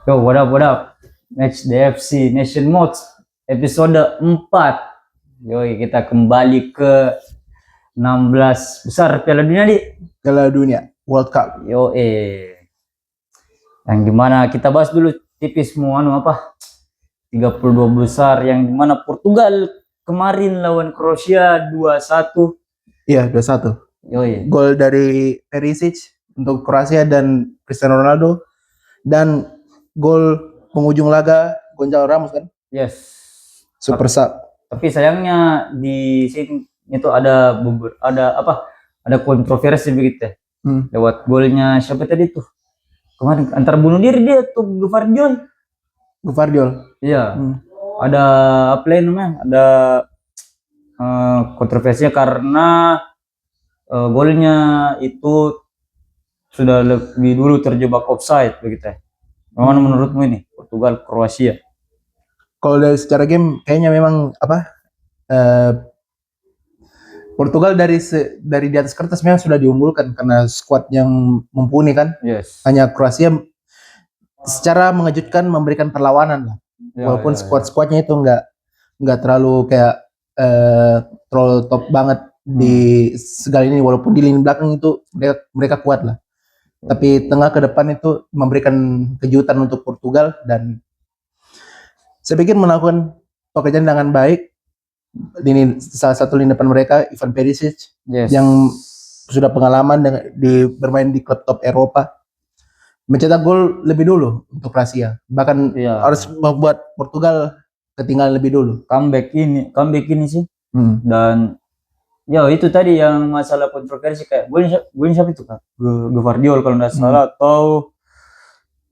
Yo, what up? Match DFC Nation Modes episode 4. Yoi, kita kembali ke 16 besar Piala Dunia di Piala Dunia World Cup. Yang dimana kita bahas dulu tipis semua 32 besar yang dimana Portugal kemarin lawan Kroasia 2-1. Iya, 2-1. Yoi. Gol dari Perisic untuk Kroasia dan Cristiano Ronaldo, dan gol penghujung laga Gonzalo Ramos kan? Yes. Super sub. Tapi sayangnya di sini itu ada kontroversi begitu ya. Lewat golnya siapa tadi tuh? Kemarin antara bunuh diri dia tuh Gvardiol. Iya. Ada apa namanya? Ada kontroversinya karena golnya itu sudah lebih dulu terjebak offside begitu ya. Bagaimana menurutmu ini Portugal Kroasia? Kalau dari secara game kayaknya memang Portugal dari di atas kertas memang sudah diunggulkan karena skuad yang mumpuni kan. Yes. Hanya Kroasia secara mengejutkan memberikan perlawanan lah. Walaupun skuadnya itu nggak terlalu kayak terlalu top banget di segala ini, walaupun di lini belakang itu mereka kuat lah. Tapi tengah ke depan itu memberikan kejutan untuk Portugal, dan saya pikir melakukan pekerjaan dengan baik. Ini salah satu lini depan mereka, Ivan Perisic, yang sudah pengalaman di bermain di klub top Eropa, mencetak gol lebih dulu untuk Kroasia. Bahkan harus membuat Portugal ketinggalan lebih dulu. Comeback ini sih. Dan ya itu tadi yang masalah kontroversi kayak gue siapa itu kan? Gvardiol kalau nggak salah, atau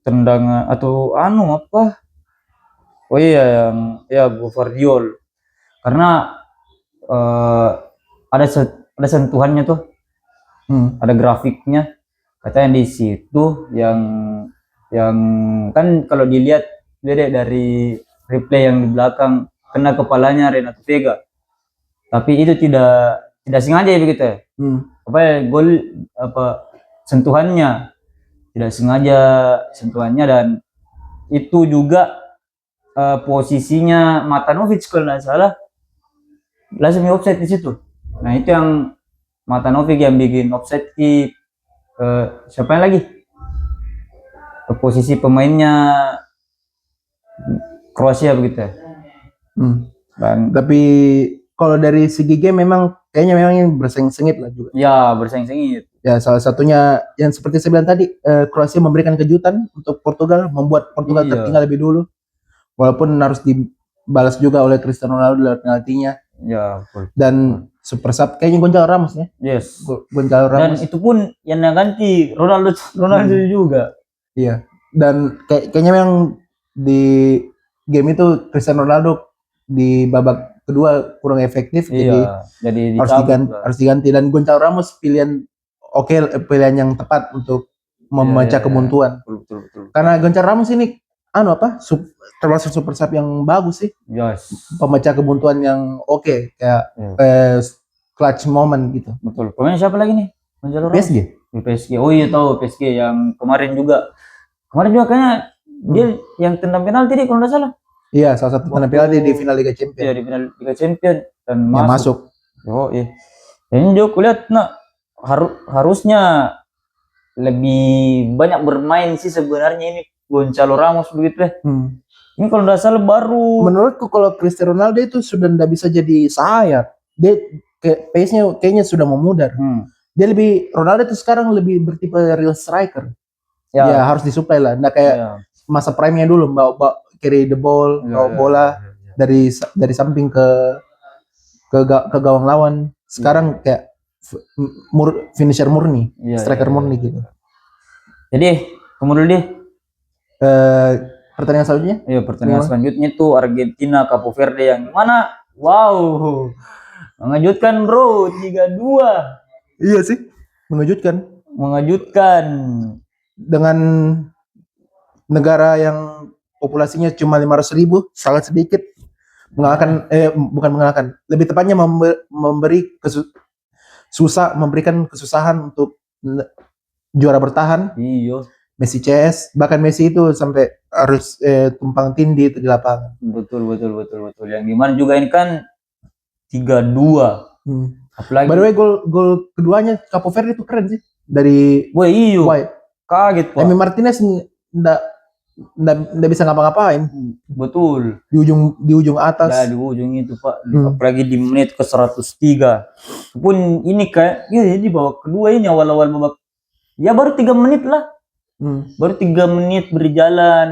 tendangan atau apa? Oh iya, yang Gvardiol. Karena ada sentuhannya tuh. Ada grafiknya. Katanya di situ yang kan kalau dilihat dari replay yang di belakang kena kepalanya Renato Vega. Tapi itu tidak sengaja begitu ya. Gol sentuhannya tidak sengaja sentuhannya, dan itu juga posisinya Matanovic kalau nggak salah langsung offside di situ. Nah itu yang Matanovic yang bikin offside di siapa yang lagi ke posisi pemainnya Kroasia begitu ya. Dan tapi kalau dari segi game memang kayaknya yang bersaing-sengit lah juga. Ya, bersaing-sengit. Ya, salah satunya yang seperti saya bilang tadi, Kroasia memberikan kejutan untuk Portugal, membuat Portugal tertinggal lebih dulu. Walaupun harus dibalas juga oleh Cristiano Ronaldo lewat penaltinya. Ya, dan super sub kayaknya Gonzalo Ramos ya. Yes. Gonzalo Ramos. Dan itu pun yang ganti Ronaldo juga. Iya. Dan kayaknya memang di game itu Cristiano Ronaldo di babak kedua kurang efektif, jadi harus diganti, dan Gonzalo Ramos pilihan yang tepat untuk memecah kebuntuan. Betul. Karena Gonzalo Ramos ini termasuk super sub yang bagus sih. Yes. Pemecah kebuntuan yang kayak clutch moment gitu. Betul. Pemain siapa lagi nih? PSG. Oh iya tahu PSG yang kemarin juga kayaknya dia yang tendang penalti deh kalau nggak salah. Iya, salah satu tendang penalti di final Liga Champions. Iya, di final Liga Champions dan masuk. Oh iya. Ini dia kulihat harusnya lebih banyak bermain sih sebenarnya ini Gonzalo Ramos begitu ya. Ini kalau nggak salah baru. Menurutku kalau Cristiano Ronaldo itu sudah nggak bisa jadi sayap. Dia pace-nya kayaknya sudah memudar. Dia Ronaldo itu sekarang lebih bertipe real striker. Ya harus disuplai lah. Nggak kayak masa prime-nya dulu, bawa carry the ball, bawa bola dari samping ke gawang lawan. Sekarang kayak finisher murni, striker murni gitu. Jadi kemudian deh pertandingan selanjutnya? Iya, pertandingan selanjutnya itu Argentina Cape Verde yang mana? Wow, mengejutkan bro, 3-2. Iya sih, mengejutkan. Dengan negara yang populasinya cuma 500.000, sangat sedikit, lebih tepatnya memberikan kesusahan untuk juara bertahan. Iya. Messi CS, bahkan Messi itu sampai harus tumpang tindih itu di lapangan. Betul. Yang dimana juga ini kan 3-2. Apalagi By the way, gol keduanya Capo Verde itu keren sih dari wah iyo. White. Kaget Pak. Emi Martinez nggak bisa ngapa-ngapain. Betul. Di ujung atas. Ya di ujung itu Pak. Apalagi di menit ke 103. Pun ini kayak ya di babak kedua ini awal-awal babak ya baru 3 menit lah. Baru 3 menit berjalan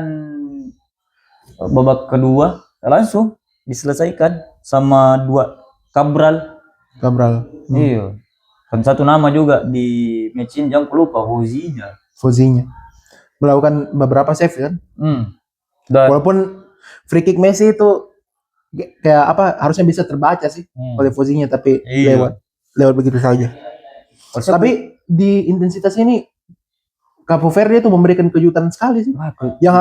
babak kedua langsung diselesaikan sama 2 Cabral. Iya. Kan satu nama juga di match ini jangan lupa Fozinya. Melakukan beberapa save kan. Dan walaupun free kick Messi itu kayak apa harusnya bisa terbaca sih oleh Fozinya, tapi lewat begitu saja. Tapi di intensitas ini Capo Verde itu memberikan kejutan sekali sih. Yang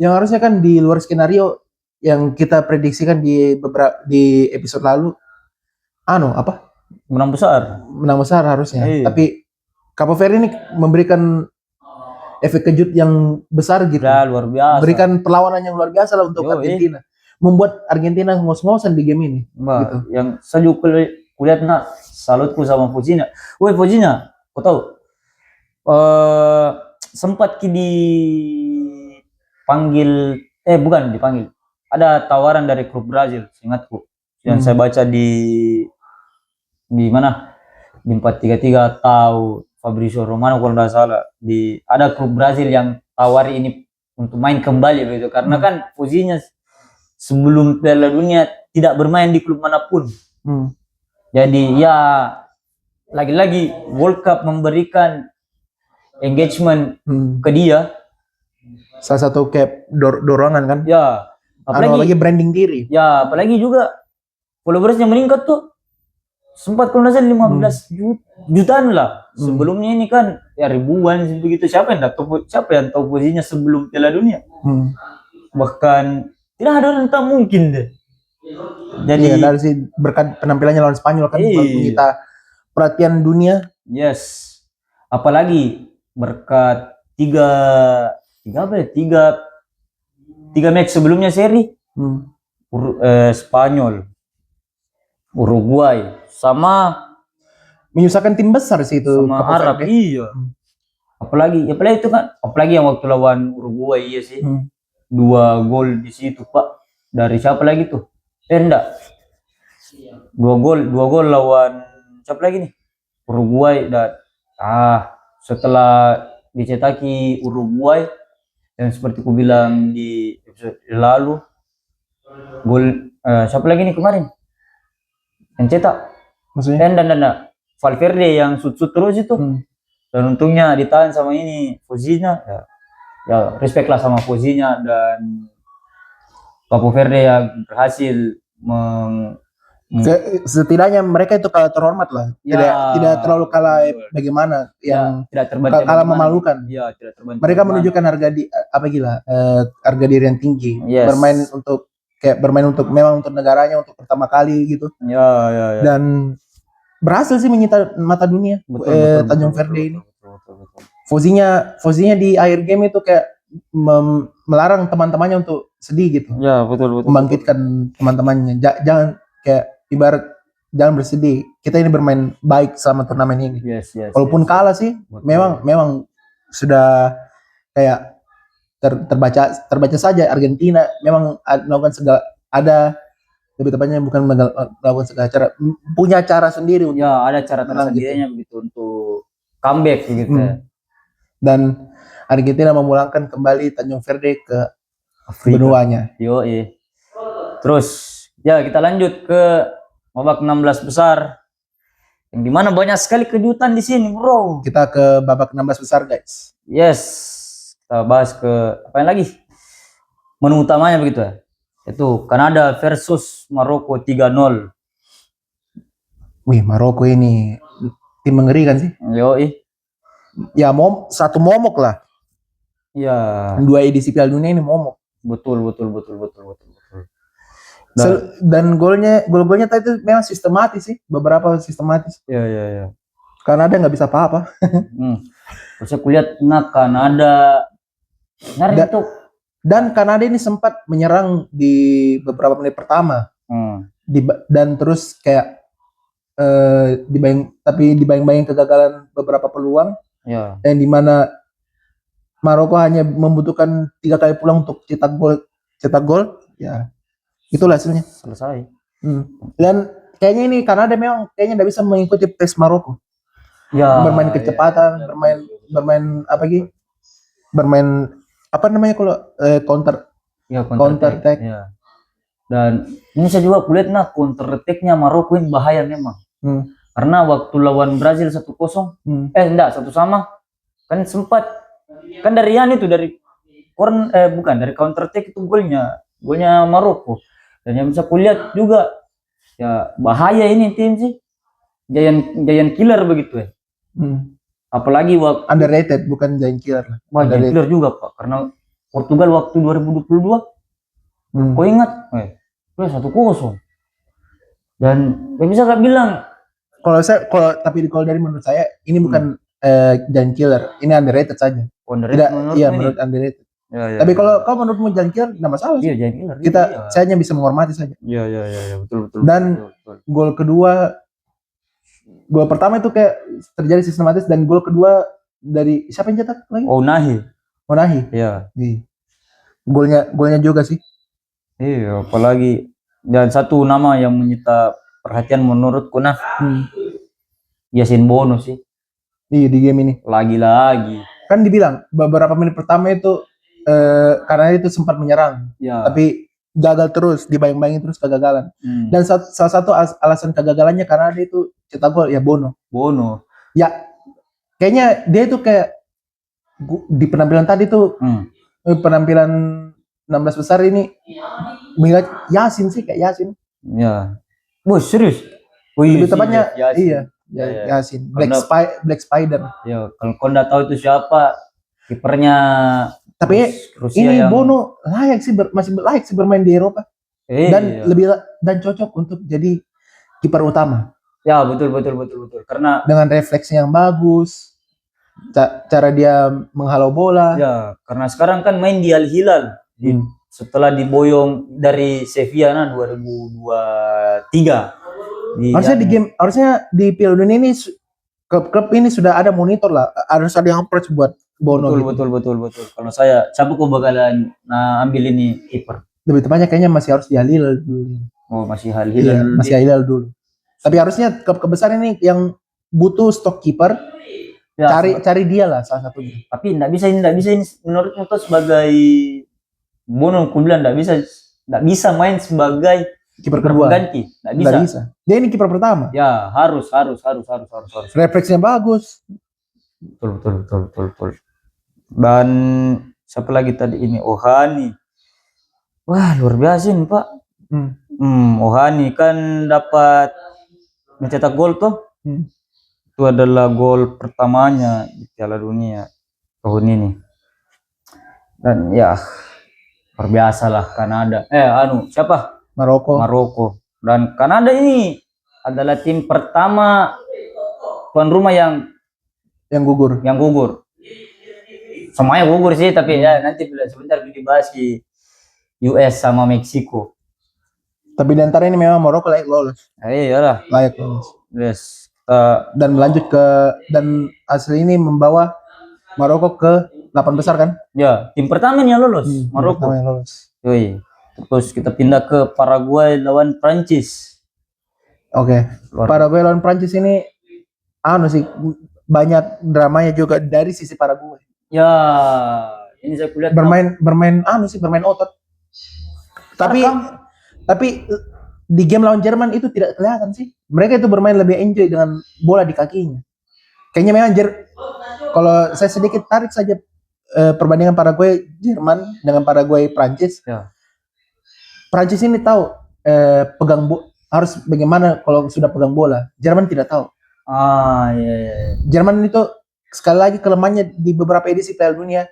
harusnya kan di luar skenario yang kita prediksikan di episode lalu menang besar harusnya. Tapi Capo Verde ini memberikan efek kejut yang besar gitu. Ya, luar biasa. Berikan perlawanan yang luar biasa lah untuk Argentina. Membuat Argentina ngos-ngosan di game ini. Gitu. Yang saya juga kulihat salutku sama Fozinya. Woi Fozinya, kau tahu? Sempat dipanggil, bukan dipanggil. Ada tawaran dari klub Brazil, ingatku. Yang saya baca di mana? Di 433 atau Fabrizio Romano kalau tidak salah, ada klub Brazil yang tawari ini untuk main kembali begitu, karena kan Fozinya sebelum Piala Dunia tidak bermain di klub manapun. Jadi ya lagi-lagi World Cup memberikan engagement ke dia, salah satu kayak dorongan kan. Ya, apalagi branding diri. Ya, apalagi juga followersnya meningkat tuh. Sempat kalau nggak 15 jutaan lah. Sebelumnya ini kan ya ribuan begitu. Siapa yang tahu Fozinya sebelum Piala Dunia? Bahkan tidak ada yang tak mungkin deh. Jadi dari si berkat penampilannya lawan Spanyol kan menyita perhatian dunia. Yes. Apalagi berkat tiga match sebelumnya seri. Spanyol, Uruguay sama menyusahkan tim besar sih itu sama Arab. Iya. Apalagi itu kan, apalagi yang waktu lawan Uruguay sih. 2 gol di situ Pak. Dari siapa lagi tuh? Enggak. 2 gol lawan siapa lagi nih? Uruguay. Dan setelah dicetaki Uruguay yang seperti ku bilang di episode lalu, gol siapa lagi nih kemarin yang cetak? Maksudnya? Dan Valverde yang shoot terus itu. Dan untungnya ditahan sama ini Fozinya. Ya respect lah sama Fozinya dan Capo Verde yang berhasil setidaknya mereka itu kalah terhormat lah. Tidak terlalu kalah bagaimana yang tidak kalah memalukan. Ya, tidak mereka menunjukkan harga diri yang tinggi. Bermain untuk memang untuk negaranya untuk pertama kali gitu. Ya. Dan berhasil sih menyita mata dunia. Tanjung Verde ini. Fozinya di akhir game itu kayak melarang teman-temannya untuk sedih gitu. Ya, betul. Membangkitkan teman-temannya. Jangan kayak ibarat jangan bersedih. Kita ini bermain baik selama turnamen ini. Yes. Walaupun kalah sih, memang sudah kayak terbaca saja Argentina memang melakukan lebih tepatnya bukan melakukan segala cara, punya cara sendiri untuk ada cara tersendirinya begitu untuk comeback gitu. Dan Argentina memulangkan kembali Tanjung Verde ke benuanya. Terus ya kita lanjut ke babak 16 besar. Yang dimana banyak sekali kejutan di sini, bro. Kita ke babak 16 besar, guys. Yes. Kita bahas ke apa yang lagi? Menu utamanya begitu ya. Itu Kanada versus Maroko 3-0. Wih, Maroko ini tim mengerikan sih. Ya, satu momok lah. Ya. 2 edisi Piala Dunia ini momok. Betul. Dan gol-golnya tadi itu memang sistematis sih, beberapa sistematis. Ya. Kanada nggak bisa apa-apa. Saya kulihat Kanada itu Dan Kanada ini sempat menyerang di beberapa menit pertama. Dan terus kayak dibayang-bayang kegagalan beberapa peluang. Ya. Yang dimana Maroko hanya membutuhkan 3 kali pulang untuk cetak gol. Ya, itulah hasilnya. Selesai. Dan kayaknya ini Kanada memang kayaknya tidak bisa mengikuti pace Maroko. Ya. Bermain kecepatan, bermain apa lagi? Bermain apa namanya kalau counter attack. Ya. Dan ini saya juga kulihat counter attack-nya Maroko ini bahaya memang. Karena waktu lawan Brazil 1-0, enggak 1-1 kan sempat kan dari dari dari counter attack itu golnya Maroko. Dan yang bisa kulihat juga ya bahaya ini tim sih. Giant killer begitu ya. Apalagi waktu underrated bukan giant killer. Giant killer juga Pak, karena Portugal waktu 2022 kau ingat? 1-0. Dan yang bisa gak bilang tapi kalau dari menurut saya ini bukan giant killer, ini underrated saja. Menurut underrated. Tapi kalau kau menurutmu giant killer, tidak masalah. Iya, giant killer. Saya hanya bisa menghormati saja. Iya, betul. Dan gol pertama itu kayak terjadi sistematis, dan gol kedua dari siapa yang cetak lagi? Onahi. Iya. Golnya juga sih. Iya, apalagi dan satu nama yang menyita perhatian menurutku Yasin Bono sih. Iya, di game ini. Lagi-lagi. Kan dibilang beberapa menit pertama itu karena itu sempat menyerang. Ya. Tapi gagal terus, dibayang-bayangin terus kegagalan. Dan salah satu alasan kegagalannya karena dia itu cetak gol ya Bono. Ya, kayaknya dia itu kayak di penampilan tadi tuh penampilan 16 besar ini melihat Yasin sih, kayak Yasin. Ya. Bos, serius? Lebih tepatnya Yasin. Yasin. Black Spider. Ya, kalau kau nggak tahu itu siapa, kipernya. Tapi ini Bono masih layak sih bermain di Eropa. Dan cocok untuk jadi kiper utama. Ya, betul. Karena dengan refleksnya yang bagus, cara dia menghalau bola. Ya, karena sekarang kan main di Al Hilal. Setelah diboyong dari Sevilla 2023. Harusnya di Piala Dunia ini klub ini sudah ada monitor lah, harus ada yang approach buat Bono. Betul. Kalau saya siapa kok bakalan ambil ini kiper. Lebih tepatnya kayaknya masih harus di Al Hilal dulu. Masih Al Hilal. Iya, masih Al Hilal dulu. Tapi harusnya klub besar ini yang butuh stok kiper, cari dia lah salah satunya. Tapi enggak bisa ini menurutmu tuh sebagai Bono, aku bilang enggak bisa main sebagai kiper kedua. Ganti, enggak bisa. Dia ini kiper pertama. Ya, harus. Refleksnya bagus. Betul. Dan siapa lagi tadi ini? Ohani. Wah, luar biasa nih, Pak. Ohani kan dapat mencetak gol tuh. Itu adalah gol pertamanya di Piala Dunia tahun ini. Dan ya luar biasa lah Kanada. Siapa? Maroko. Dan Kanada ini adalah tim pertama tuan rumah yang gugur. Semuanya gugur sih, tapi ya nanti sebentar dibahas di US sama Meksiko. Tapi di antara ini memang Maroko layak lolos. Iyalah. Layak lolos. Yes. Dan melanjut dan hasil ini membawa Maroko ke 8 besar kan? Ya, tim pertama yang lolos. Maroko. Terus kita pindah ke Paraguay lawan Prancis. Oke. Paraguay lawan Prancis ini banyak dramanya juga dari sisi Paraguay. Ya, ini saya kulihat bermain otot. Tapi di game lawan Jerman itu tidak kelihatan sih. Mereka itu bermain lebih enjoy dengan bola di kakinya. Kayaknya memang kalau saya sedikit tarik saja perbandingan Paraguay Jerman dengan Paraguay Prancis. Ya. Prancis ini tahu harus bagaimana kalau sudah pegang bola. Jerman tidak tahu. Iya. Jerman itu sekali lagi kelemahannya di beberapa edisi Piala Dunia.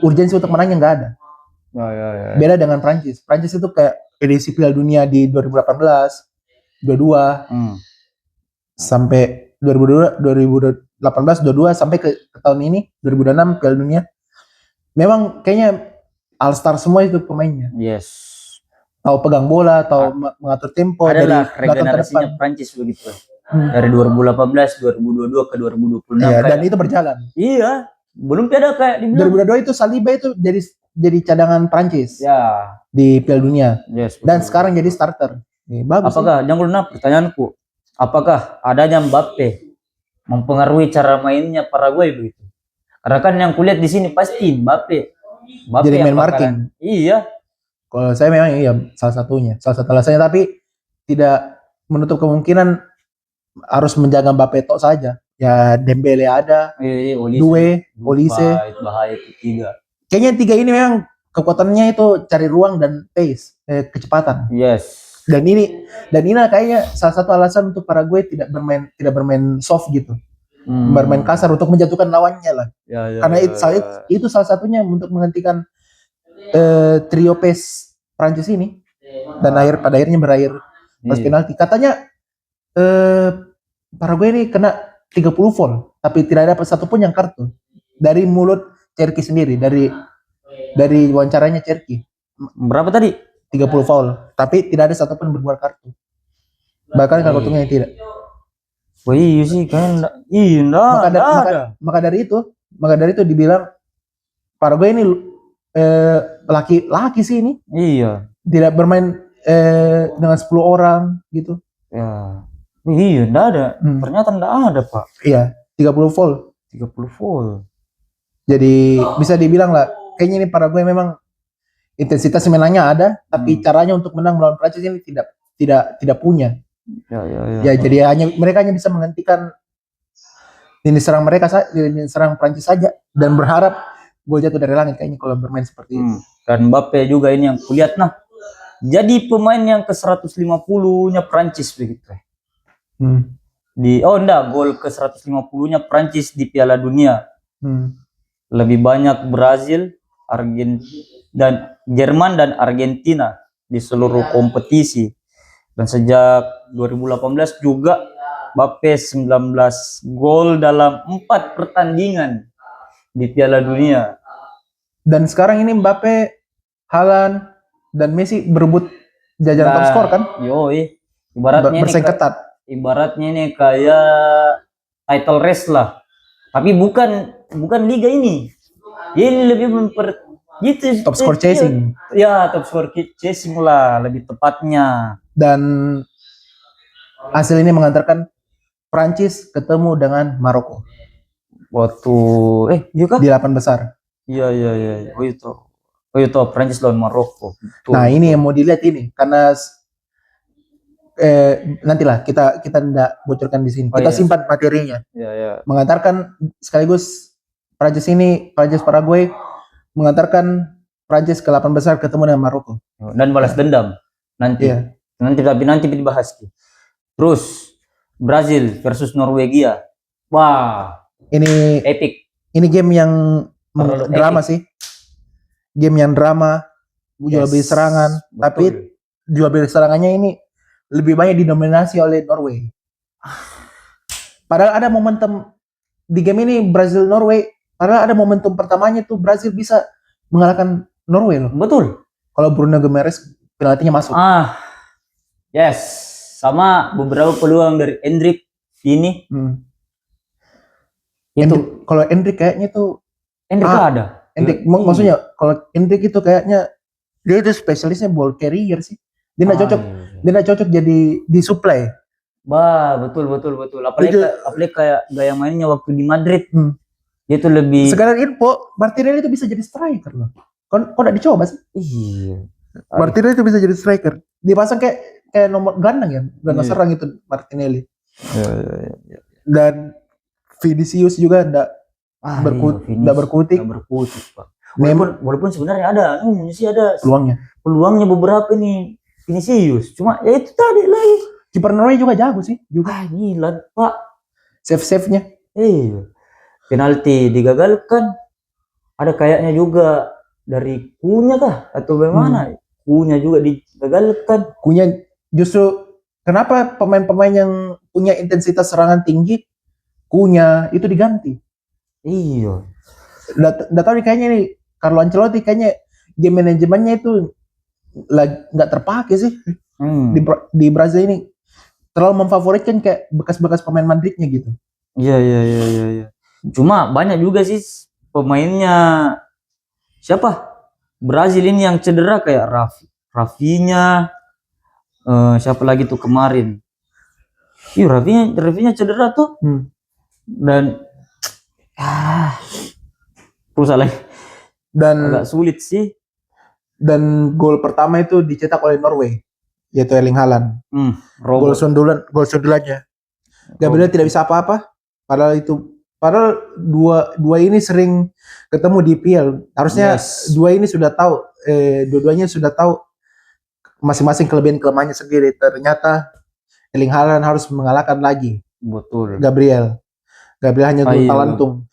Urgensi untuk menangnya nggak ada. Ya. Beda dengan Prancis. Prancis itu kayak edisi Piala Dunia di 2018, 22, sampai 2018, 22 sampai ke tahun ini 2026 Piala Dunia. memang kayaknya all star semua itu pemainnya. Yes. Tahu pegang bola, tahu mengatur tempo dari Adalah belakang ke depan. regenerasinya Prancis begitu. Dari 2018, 2022 ke 2026 Iya, kayak. dan itu berjalan. Iya, belum ada kayak dibilang. 2022 itu Saliba itu jadi cadangan Prancis Ya, di Piala Dunia. yes. Dan Betul. sekarang jadi starter. Bagus. Apakah, jangan lupa pertanyaanku, apakah adanya Mbappe mempengaruhi cara mainnya Paraguay begitu? Karena kan yang kulihat di sini pasti Mbappe Jadi yang main marking. Iya. Kalau saya memang iya salah satu alasannya, tapi tidak menutup kemungkinan harus menjaga Mbappe tok saja. Ya Dembele ada, Due, Olise. Bahaya itu 3. Kayaknya 3 ini memang kekuatannya itu cari ruang dan pace, kecepatan. Yes. Dan ini kayaknya salah satu alasan untuk Paraguay tidak bermain soft gitu. Bermain kasar untuk menjatuhkan lawannya lah. Karena itu salah satunya untuk menghentikan trio pace Prancis ini. Dan pada akhirnya berakhir pas penalti. Katanya Paraguay ini kena 30 foul, tapi tidak ada satupun yang kartu. Dari mulut Cherki sendiri, dari wawancaranya Cherki. Berapa tadi? 30 foul, tapi tidak ada satupun berbuat kartu. Bahkan kartu kuning tidak. Wah iya sih kan. Maka dari itu dibilang Paraguay ini laki sih ini. Iya. Tidak bermain dengan 10 orang gitu. Ya. Iya, enggak ada. Ternyata enggak ada, Pak. Iya, 30 foul. 30 foul. Jadi bisa dibilang lah, kayaknya ini Paraguay memang intensitas menangnya ada, tapi caranya untuk menang melawan Prancis ini tidak punya. Ya, jadi mereka hanya bisa menghentikan lini serang Prancis saja dan berharap gol jatuh dari langit kayaknya kalau bermain seperti itu. Dan Mbappe juga ini yang kulihat jadi pemain yang ke 150-nya Prancis begitu. Gol ke 150-nya Prancis di Piala Dunia. Lebih banyak Brazil, dan Jerman dan Argentina di seluruh kompetisi. Dan sejak 2018 juga Mbappe 19 gol dalam 4 pertandingan di Piala Dunia. Dan sekarang ini Mbappe, Haaland dan Messi berebut jajaran top skor kan? Yoi. Ibaratnya bersaing ketat. Ibaratnya ini kayak title race lah. Tapi bukan liga ini. Ini lebih gitu. Top score chasing. Ya, top score chasing lah lebih tepatnya. Dan hasil ini mengantarkan Prancis ketemu dengan Maroko. Waktu di 8 besar. Iya. Oh itu Prancis lawan Maroko. Nah, ini yang mau dilihat ini karena nantilah kita tidak bocorkan di sini. Kita simpan materinya. Iya. Mengantarkan sekaligus Prancis Paraguay mengantarkan Prancis ke 8 besar ketemu dengan Maroko. Dan balas dendam nanti. Iya. Nanti dibahas. Terus Brazil versus Norwegia. Wah, ini epic. Ini game yang drama sih. Game yang drama, jual beli serangan, betul. Tapi jual beli serangannya ini lebih banyak didominasi oleh Norway. Padahal ada momentum di game ini Brazil Norway, padahal ada momentum pertamanya tuh Brazil bisa mengalahkan Norway loh. Betul. Kalau Bruno Guimaraes penaltinya masuk. Yes, sama beberapa peluang dari Endrick ini. Itu kalau Endrick kayaknya tuh ada. Endrick maksudnya kalau Endrick itu kayaknya dia itu spesialisnya ball carrier sih. Dia nggak cocok jadi di supply. Betul. Apalagi kayak gaya mainnya waktu di Madrid. Dia itu lebih. Sekarang info, Martinelli itu bisa jadi striker loh. Kok enggak dicoba sih? Iya. Martinelli itu bisa jadi striker. Dipasang kayak nomor gelandang ya, gelandang serang itu Martinelli. Iya. Dan Vinicius juga enggak berkutik, Pak. Walaupun sebenarnya ada peluangnya beberapa nih Vinicius. Cuma ya itu tadi lagi. Kiper Norway juga jago sih. Gila, Pak. Save-nya. Penalti digagalkan. Ada kayaknya juga dari Kunya kah atau bagaimana? Kunya juga digagalkan. Kunya justru kenapa pemain-pemain yang punya intensitas serangan tinggi Kunya itu diganti. Iya. Udah tahu nih kayaknya nih Carlo Ancelotti kayaknya game manajemennya itu nggak terpakai sih di Brazil ini, terlalu memfavoritkan kayak bekas-bekas pemain Madridnya gitu. Iya. Cuma banyak juga sih pemainnya siapa Brazil ini yang cedera kayak Rafinha, siapa lagi tuh kemarin? Rafinha cedera tuh. Dan susah lagi. Dan agak sulit sih. Dan gol pertama itu dicetak oleh Norway, yaitu Erling Haaland. Gol sundulannya. Gabriel tidak bisa apa-apa. Padahal dua ini sering ketemu di IPL. Harusnya dua ini sudah tahu, dua-duanya sudah tahu masing-masing kelebihan-kelemahannya sendiri. Ternyata Erling Haaland harus mengalahkan lagi. Betul. Gabriel hanya talantung.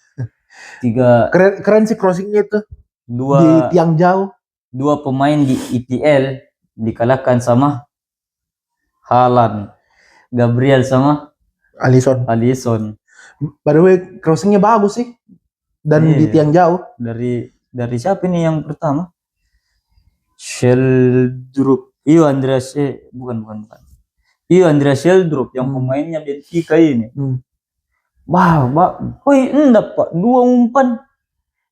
Keren sih crossingnya itu. Di tiang jauh. 2 pemain di IPL dikalahkan sama Haaland, Gabriel sama Alisson. By the way, crossingnya bagus sih. Dan di tiang jauh. Dari siapa ini yang pertama? Sheldrup. Andreas Sheldrup yang pemainnya Benfica ini. Enggak Pak, 2 umpan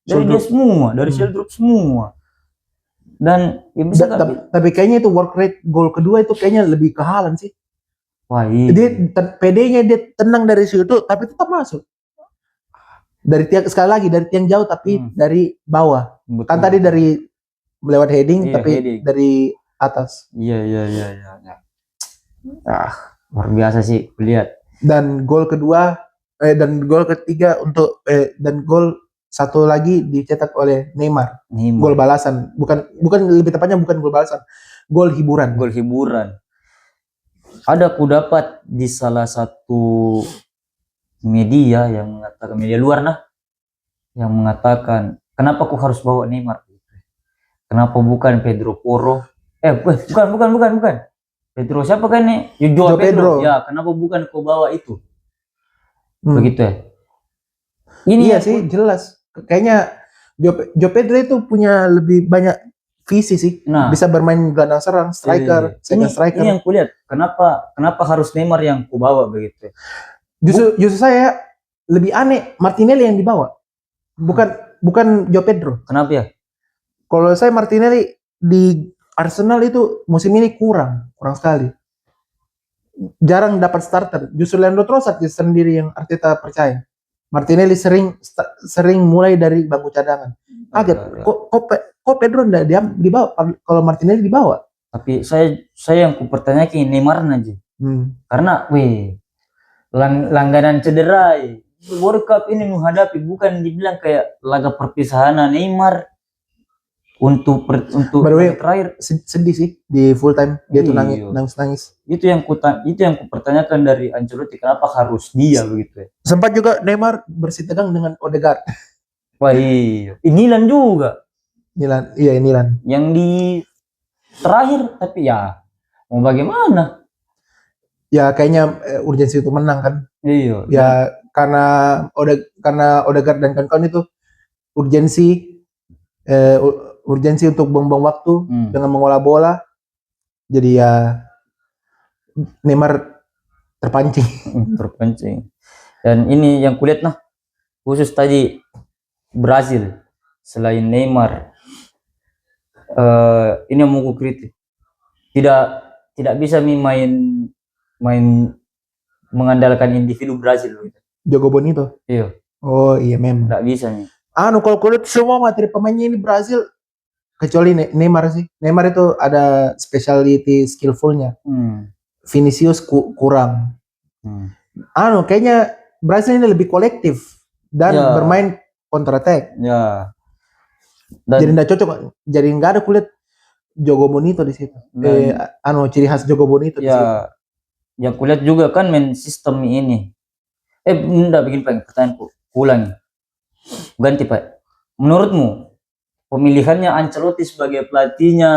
dari dia semua, dari Sheldrup semua. Dan ya bisa tapi kayaknya itu work rate gol kedua itu kayaknya lebih ke Haaland sih. Dia PD-nya dia tenang dari situ tapi tetap masuk. Sekali lagi dari tiang jauh tapi dari bawah. Betul. Kan tadi dari lewat heading tapi dari atas. Iya. Luar biasa sih lihat. Dan gol kedua dan gol ketiga dan gol satu lagi dicetak oleh Neymar. Gol balasan, bukan lebih tepatnya bukan gol balasan, gol hiburan. Ada ku dapat di salah satu media yang mengatakan, media luar yang mengatakan kenapa ku harus bawa Neymar? Kenapa bukan Pedro Porro? Bukan. Pedro siapa kan nih? Joao Pedro. Ya, kenapa bukan kau bawa itu? Begitu ya. Iya sih, jelas. Kayaknya Joao Pedro itu punya lebih banyak visi sih. Bisa bermain gelandang serang, striker, striker. Ini yang kulihat. Kenapa harus Neymar yang ku bawa begitu? Justru saya lebih aneh Martinelli yang dibawa. Bukan Joao Pedro. Kenapa ya? Kalau saya Martinelli di Arsenal itu musim ini kurang sekali. Jarang dapat starter. Justru Leandro Trossard sendiri yang Arteta percaya. Martinelli sering mulai dari bangku cadangan. Kaget. Kok Pedro enggak dibawa kalau Martinelli dibawa? Tapi saya yang kupertanyakan Neymar aja. Karena langganan cedera. World Cup ini menghadapi bukan dibilang kayak laga perpisahan Neymar untuk terakhir. Sedih sih di full time dia tuh nangis. Itu yang kupertanyakan dari Ancelotti, kenapa harus dia begitu ya? Sempat juga Neymar bersih tegang dengan Odegaard. Inilan juga. Inilan. Yang di terakhir, tapi ya mau bagaimana? Ya kayaknya urgensi untuk menang kan. Iya. Ya karena Odegaard dan kawan-kawan itu urgensi untuk buang-buang waktu dengan mengolah bola. Jadi ya Neymar terpancing. Dan ini yang kulihat khusus tadi Brazil selain Neymar, ini yang mau kritik. Tidak bisa main mengandalkan individu Brazil. Jogo Bonito. Iya. Oh iya memang. Tidak bisa nih. Kalau kulit semua materi pemainnya ini Brazil kecuali Neymar sih. Neymar itu ada speciality skillfulnya. Vinicius kurang. Kayaknya Brazil ini lebih kolektif dan bermain counter attack. Ya. Jadi nggak cocok. Jadi nggak ada kulit Jogo Bonito di situ. Ciri khas Jogo Bonito di situ. Yang kulihat juga kan main sistem ini. Enggak bikin pertanyaanku. Ulangi. Ganti Pak. Menurutmu pemilihannya Ancelotti sebagai pelatihnya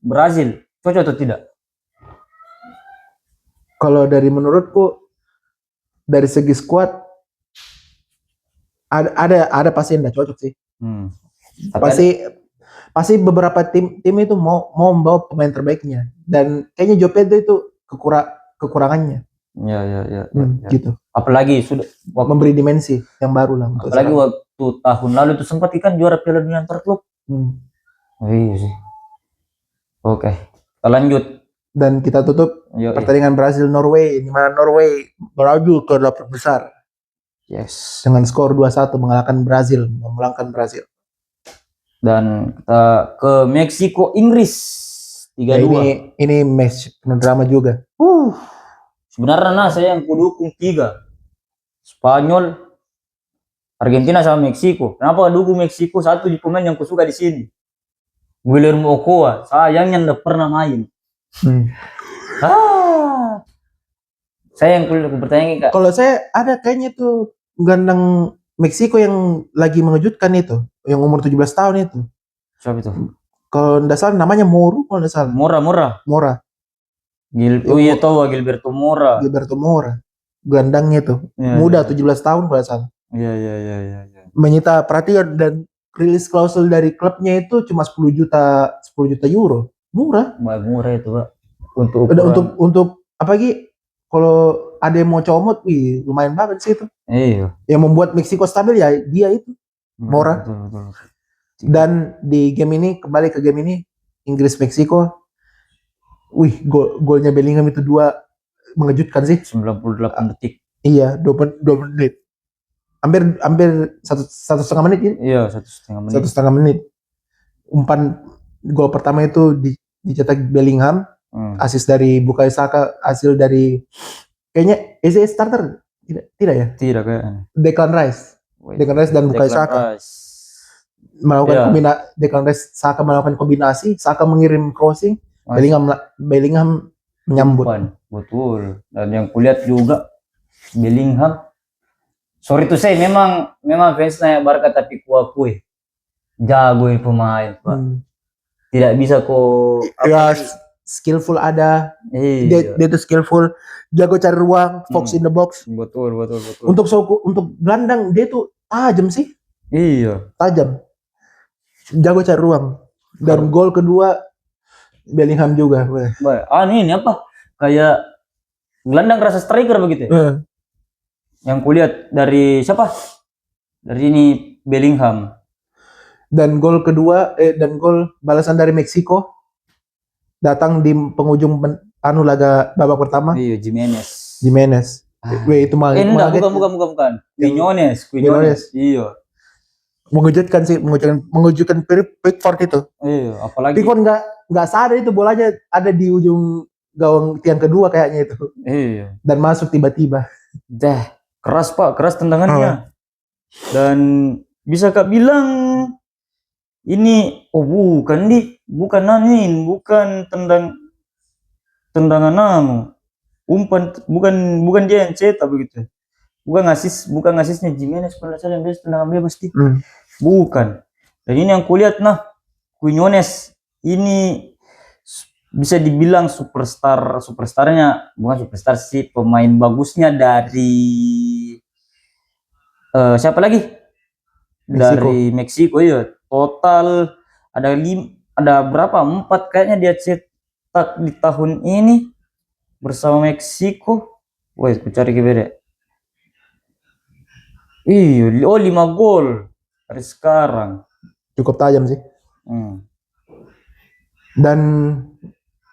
Brazil cocok atau tidak? Kalau menurutku dari segi squad ada pasti yang nggak cocok sih. Tapi pasti beberapa tim itu mau membawa pemain terbaiknya, dan kayaknya Joe Pedro itu kekurangannya. ya. Gitu. Apalagi sudah memberi dimensi yang baru lah. Apalagi waktu tahun lalu itu sempat ikan juara Piala Dunia antar klub. Iya sih. Oke, kita lanjut. Dan kita tutup pertandingan Brazil Norway, di mana Norway melaju ke 8 besar. Yes. Dengan skor 2-1 mengalahkan Brazil, memulangkan Brazil. Dan kita ke Meksiko Inggris 3-2. Ini match penuh drama juga. Sebenarnya saya yang kudukung 3. Spanyol, Argentina sama Meksiko. Kenapa dukung Meksiko? Satu di pemain yang kusuka di sini. Guillermo Ochoa, sayangnya enggak pernah main. Saya yang bertanya Kak. Kalau saya ada kayaknya tuh gelandang Meksiko yang lagi mengejutkan itu, yang umur 17 tahun itu. Siapa itu? Kalau enggak salah namanya Moro, kalau enggak salah. Mora. Iya tahu Gilberto Mora. Gelandangnya itu. Muda 17 tahun kalau salah. Iya. Menyita perhatian dan rilis klausul dari klubnya itu cuma 10 juta euro. Murah itu, Pak. Untuk apa lagi? Kalau ada yang mau comot, lumayan banget sih itu. Iya. Yang membuat Meksiko stabil ya dia itu. Mora. Betul. Dan di game ini, kembali ke game ini, Inggris Meksiko. Golnya Bellingham itu 2 mengejutkan sih. 98 detik. Iya, 2 menit. Hampir 1,5 menit ya? Iya, 1,5 menit. 1,5 menit. Umpan gol pertama itu dicetak Bellingham. Asis dari Bukayo Saka, hasil dari kayaknya starter tidak ya? Tidak kayaknya. Declan Rice dan Bukayo Saka melakukan Declan Rice, Saka melakukan kombinasi, Saka mengirim crossing, Bellingham menyambut. Betul. Dan yang kulihat juga Bellingham, sorry to say, memang fansnya Barca, tapi kuakui jago pemain, Pak. Tidak bisa skillful ada. Dia itu skillful, jago cari ruang, fox in the box. Betul. Untuk gelandang dia tuh tajam sih. Iya. Tajam. Jago cari ruang. Dan gol kedua Bellingham juga. Ini apa? Kayak gelandang rasa striker begitu. Yang kulihat dari siapa? Dari ini Bellingham. Dan gol kedua dan gol balasan dari Meksiko datang di penghujung laga babak pertama. Iya, Jimenez. Itu malah. Bukan. Quinones. Iya. Mengejutkan Pickford itu. Iya, apalagi Pickford nggak sadar itu bolanya ada di ujung gawang tiang kedua kayaknya itu. Iya. Dan masuk tiba-tiba. Keras Pak, keras tendangannya. Dan bisa Kak bilang ini bukan tendangan umpan, bukan dia yang cetak begitu. Bukan ngasisnya Jimenez, pada saat yang dia tendangan bebas pasti. Bukan. Dan ini yang kulihat Quinones ini bisa dibilang superstarnya, bukan superstar sih, pemain bagusnya dari siapa lagi? Dari Meksiko ya. Total ada berapa? 4 kayaknya dia cetak di tahun ini bersama Meksiko. Aku cari ke beda. 5 gol dari sekarang. Cukup tajam sih. Dan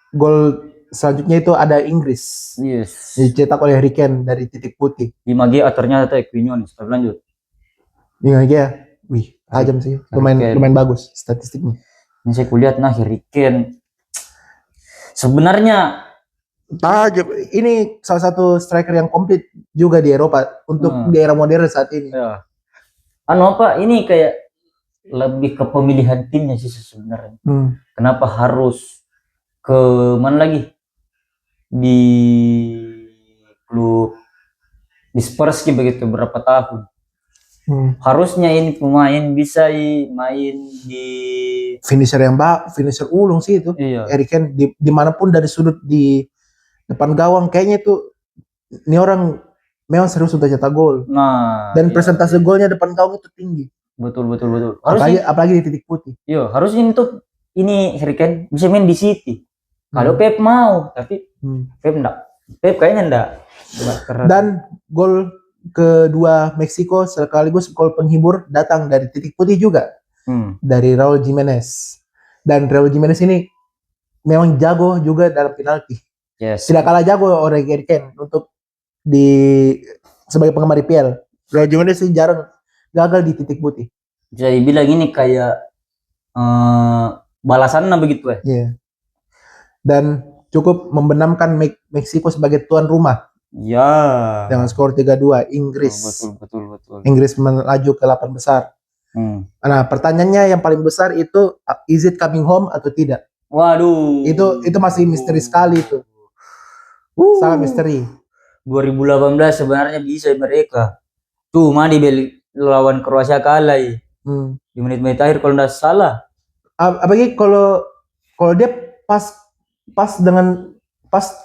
gol selanjutnya itu ada Inggris. Yes. Dicetak oleh Harry Kane dari titik putih. 5G ternyata Quinones. Lanjut. 5G ya. Tajam sih. Lumayan bagus statistiknya. Ini saya kulihat Harry Kane. Sebenarnya tajam. Ini salah satu striker yang komplit juga di Eropa untuk di era modern saat ini. Ya. Ini kayak lebih ke pemilihan timnya sih sebenarnya. Kenapa harus ke mana lagi? Di klub di Spurs begitu berapa tahun? Harusnya ini pemain bisa main di finisher ulung sih itu. Iya. Harry Kane dimanapun dari sudut di depan gawang kayaknya itu ini orang memang serius untuk cetak gol. Dan persentase golnya depan gawang itu tinggi. Betul, betul, betul. Apalagi, Harusnya, apalagi di titik putih. iya, harusnya ini Harry Kane bisa main di City. Kalau Hmm. Pep mau, tapi Hmm. Pep enggak. Pep kayaknya enggak. Dan gol kedua Meksiko sekaligus gol penghibur datang dari titik putih juga, dari Raul Jimenez. Dan Raul Jimenez ini memang jago juga dalam penalti. Yes. Tidak kalah jago oleh Harry Kane untuk sebagai penggemar IPL. Raul Jimenez sih jarang gagal di titik putih. Bisa dibilang ini kayak balasannya begitu ya. Iya. Dan cukup membenamkan Meksiko sebagai tuan rumah Ya. dengan skor 3-2 Inggris. Betul. Inggris melaju ke 8 besar. Nah, pertanyaannya yang paling besar itu, is it coming home atau tidak? Waduh. Itu masih misteri sekali itu. Sangat misteri. 2018 sebenarnya bisa mereka. Cuma di lawan Kroasia kalah ya. Di menit-menit akhir kalau tidak salah. Apalagi kalau dia pas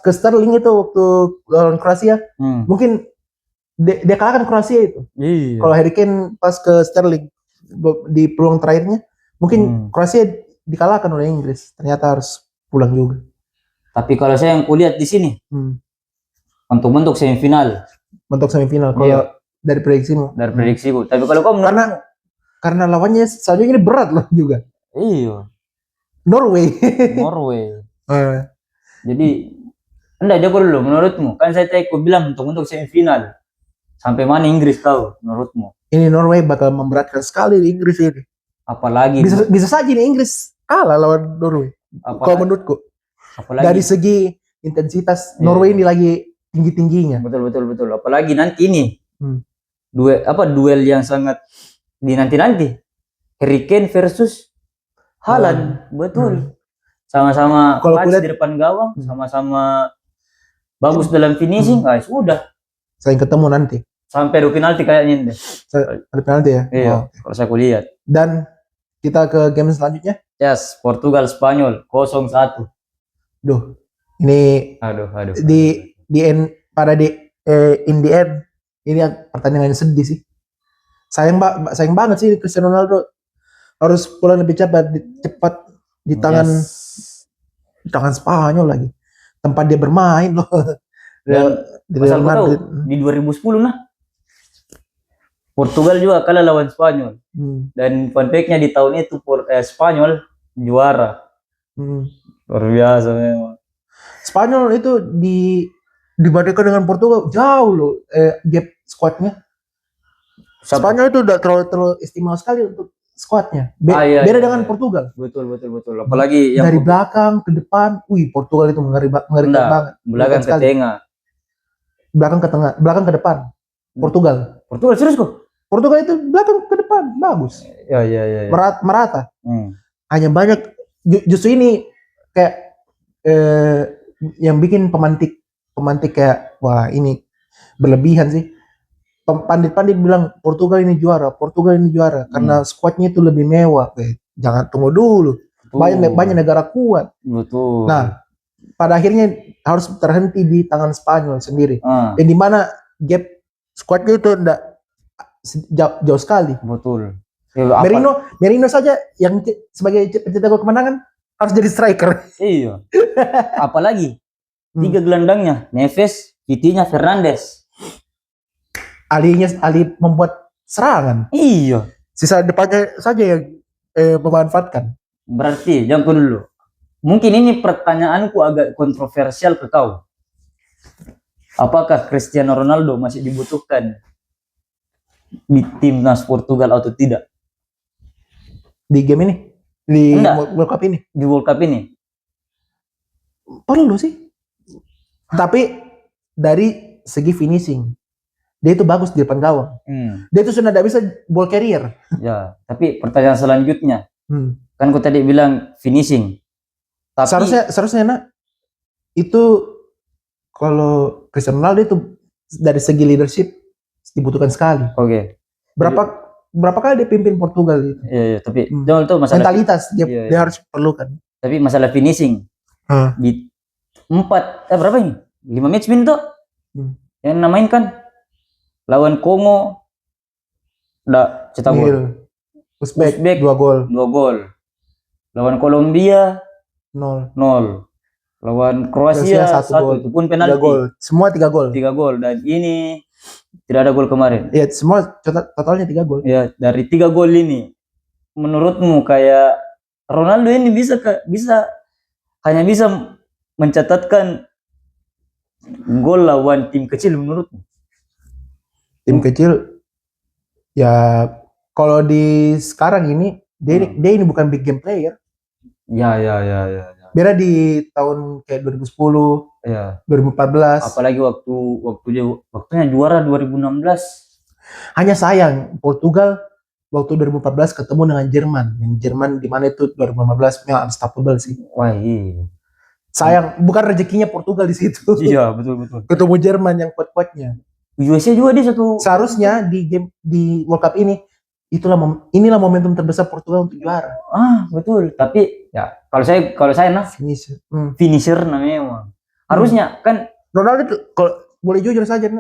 ke Sterling itu waktu lawan Kroasia, mungkin dia kalahkan Kroasia itu. Iya. Kalau Harry Kane pas ke Sterling di peluang terakhirnya, mungkin Kroasia dikalahkan oleh Inggris. Ternyata harus pulang juga. Tapi kalau saya yang kulihat di sini, untuk semifinal. Untuk semifinal. Kalau dari prediksimu? Dari prediksiku. Tapi kalau kamu karena lawannya selanjutnya ini berat loh juga. Iya. Norway. Jadi enggak jago dulu menurutmu. Kan saya tadi bilang untuk semifinal. Sampai mana Inggris tahu menurutmu? Ini Norway bakal memberatkan sekali di Inggris ini. Apalagi bisa saja nih Inggris kalah lawan Norway. Kalau menurutku. Apalagi dari segi intensitas Norway ini lagi tinggi-tingginya. Betul. Apalagi nanti ini. Duel yang sangat dinanti-nanti. Harry Kane versus Haaland. Betul. Sama-sama pas di depan gawang, sama-sama bagus dalam finishing. Sudah. Saya ketemu nanti. Sampai adu penalti kayaknya deh. Ada penalti ya? Iya, kalau saya kulihat. Dan kita ke game selanjutnya. Yes, Portugal Spanyol 0-1. Duh, ini aduh. in the end ini pertandingan sedih sih. Sayang banget sih Cristiano Ronaldo harus pulang lebih cepat di tangan Spanyol lagi. Tempat dia bermain loh. Dan asal tahu di 2010 Portugal juga kalah lawan Spanyol. Dan fun fact-nya di tahun itu Spanyol juara. Luar biasa memang. Spanyol itu dibandingkan dengan Portugal jauh loh gap squadnya. Spanyol itu udah terlalu istimewa sekali untuk squadnya. Beda dengan Portugal. Betul. Apalagi yang dari belakang ke depan, Portugal itu mengerikan banget. Belakang ke tengah. Belakang ke tengah, belakang ke depan. Portugal serius kok. Portugal itu belakang ke depan bagus. Ya. Merata. Hanya banyak justru ini kayak yang bikin pemantik kayak wah ini berlebihan sih. Pandit-pandit bilang Portugal ini juara karena squadnya itu lebih mewah. Jangan tunggu dulu. Banyak negara kuat. Betul. Nah, pada akhirnya harus terhenti di tangan Spanyol sendiri. Dan di mana gap squadnya itu enggak jauh sekali. Betul. Merino saja yang sebagai pencetak gol kemenangan harus jadi striker. Iya. Apalagi 3 gelandangnya, Neves, Vitinha, Fernandes. Ali membuat serangan. Iya. Sisa depannya saja yang memanfaatkan. Berarti jangan dulu. Mungkin ini pertanyaanku agak kontroversial ke kau. Apakah Cristiano Ronaldo masih dibutuhkan di timnas Portugal atau tidak? Di game ini? Di World Cup ini? Di World Cup ini? Perlu sih. Tapi dari segi finishing, dia itu bagus di depan gawang. Dia itu sudah tidak bisa ball carrier. Ya, tapi pertanyaan selanjutnya. Kan aku tadi bilang finishing. Tapi seharusnya itu kalau Cristiano Ronaldo itu dari segi leadership dibutuhkan sekali. Oke. Berapa kali dia pimpin Portugal itu? Iya, tapi itu masalah mentalitas dia harus perlukan. Tapi masalah finishing. Di 4 berapa ini? 5 match win tuh. Yang namain kan lawan Kongo udah cetak gol. Uzbek Uzbek 2 gol, 2 gol. Lawan Kolombia 0. 0. Lawan Kroasia Kroasia 1 1 gol. itu pun 3 penalti. gol. Semua 3 gol. 3 gol dan ini tidak ada gol kemarin. Iya, semua totalnya 3 gol. Ya, dari 3 gol ini menurutmu kayak Ronaldo ini bisa hanya bisa mencatatkan gol lawan tim kecil menurutmu? Tim kecil ya kalau di sekarang ini dia ini bukan big game player. Ya. Beda di tahun kayak 2010, Ya. 2014. Apalagi waktunya juara 2016. Hanya sayang Portugal waktu 2014 ketemu dengan Jerman. Yang Jerman di mana itu 2015 memang unstoppable sih. Wah, iya. Sayang, bukan rezekinya Portugal di situ. Iya, betul. Ketemu Jerman yang kuat-kuatnya. USA juga dia satu. Seharusnya di World Cup ini inilah momentum terbesar Portugal untuk juara. Betul. Tapi ya kalau saya nah finisher namanya emang. Harusnya kan Ronaldo itu kalau boleh jujur saja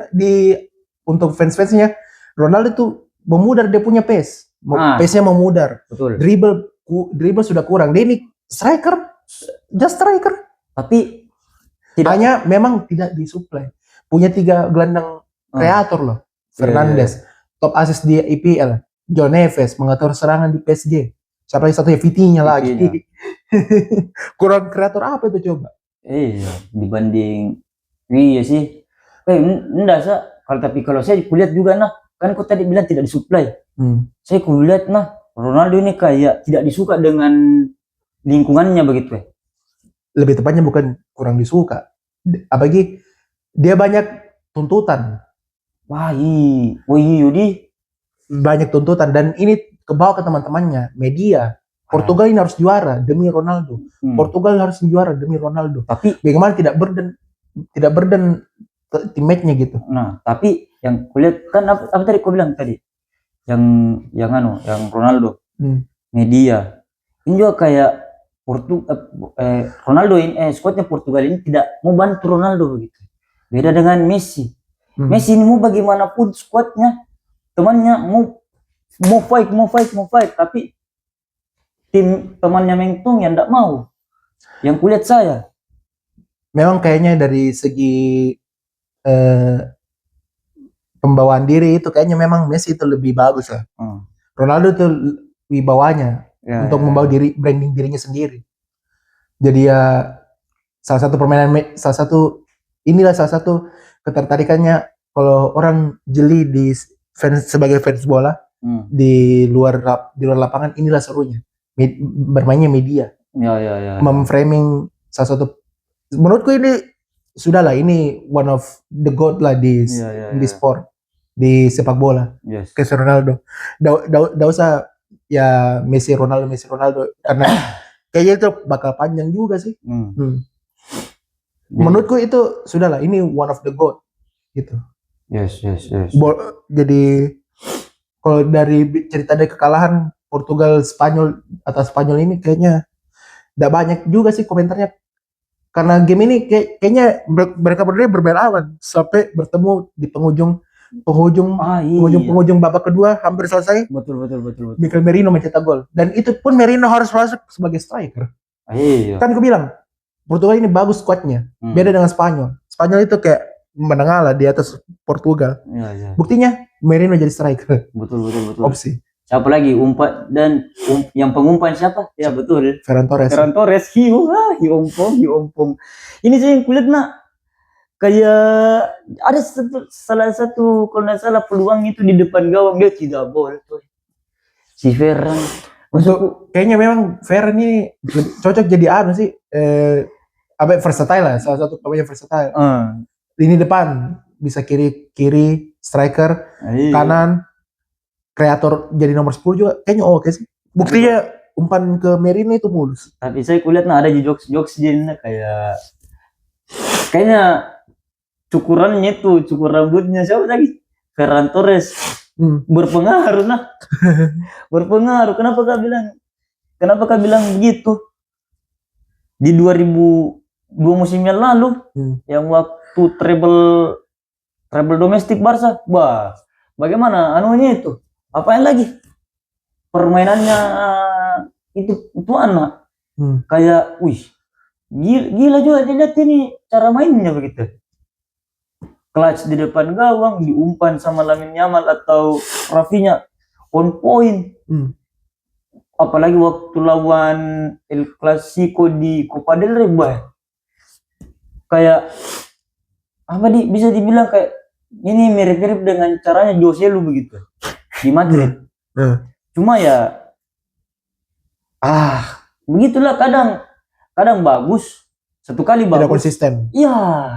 untuk fans-fansnya Ronaldo itu memudar dia punya pace. Pace-nya memudar. Betul. Dribble sudah kurang. Dia ini just striker. Tapi hanya memang tidak disuplai. Punya 3 gelandang kreator loh. Fernandes, top assist di IPL. John Neves mengatur serangan di PSG. Siapa lagi satunya Vitinha lagi. Kurang kreator apa itu coba? Iya, dibanding iya sih. Enggak kalau saya kulihat juga nah, kan kau tadi bilang tidak disuplai. Saya kulihat nah, Ronaldo ini kayak tidak disuka dengan lingkungannya begitu ya. Lebih tepatnya bukan kurang disuka. Apalagi dia banyak tuntutan. Wah, Yudi. Banyak tuntutan dan ini kebawa ke teman-temannya, media. Portugal ini harus juara demi Ronaldo. Portugal harus juara demi Ronaldo. Tapi bagaimana tidak burden teammate-nya gitu. Nah, tapi yang kulihat kan apa tadi kau bilang tadi? Yang Ronaldo. Media. Ini juga kayak Ronaldo ini skuadnya Portugal ini tidak mau bantu Ronaldo begitu. Beda dengan Messi. Messi ini mau bagaimanapun skuadnya, temannya mau fight, tapi tim temannya Mengtong yang tidak mau. Yang kulihat saya. Memang kayaknya dari segi pembawaan diri itu kayaknya memang Messi itu lebih bagus ya. Ronaldo itu wibawanya untuk membawa branding dirinya sendiri. Jadi ya salah satu ketertarikannya kalau orang jeli sebagai fans bola di luar lapangan, inilah serunya. Bermainnya media. Memframing salah satu, menurutku ini sudahlah, ini one of the god lah di sport, di sepak bola. Cristiano Ronaldo. Nggak usah ya Messi Ronaldo karena kayaknya itu bakal panjang juga sih. Menurutku itu sudahlah, ini one of the god gitu. Yes. Jadi kalau dari cerita dari kekalahan Portugal atas Spanyol ini kayaknya tidak banyak juga sih komentarnya, karena game ini kayaknya mereka berdua berbelawan sampai bertemu di penghujung babak kedua hampir selesai. Betul. Mikel Merino mencetak gol dan itu pun Merino harus masuk sebagai striker. Kan aku bilang Portugal ini bagus skuadnya, beda dengan Spanyol. Spanyol itu kayak menengah lah di atas Portugal. Buktinya Merino jadi striker. Betul. Opsi. Siapa lagi umpan dan yang pengumpan siapa? Ya betul. Ferran Torres. Hiompong. Ini saya yang kulihat nak kayak ada salah satu kalau nggak salah peluang itu di depan gawang dia tidak boleh tuh. Si Ferran. Kayaknya memang Ferran ini cocok jadi sih versatile lah, salah satu pemain versatile. Lini depan bisa kiri striker, kanan kreator jadi nomor 10 juga kayaknya oke sih. Buktinya umpan ke Merino itu mulus. Tapi saya kulihat ada jokes jadinya kayaknya cukur rambutnya siapa lagi? Ferran Torres. Berpengaruh nah. Berpengaruh. Kenapa kau bilang begitu? Di 2002 musim yang lalu yang waktu treble domestik Barca, bagaimana anunya itu? Apain lagi? permainannya itu anak kayak, wih, gila juga dia lihat ini cara mainnya begitu. Clutch di depan gawang, diumpan sama Lamine Yamal atau Rafinha on point. Apalagi waktu lawan El Clasico di Copa del Rey, kayak apa bisa dibilang kayak ini mirip-mirip dengan caranya Jose Lu begitu di Madrid. Cuma ya begitulah, kadang bagus, satu kali bagus. Tidak konsisten. Iya,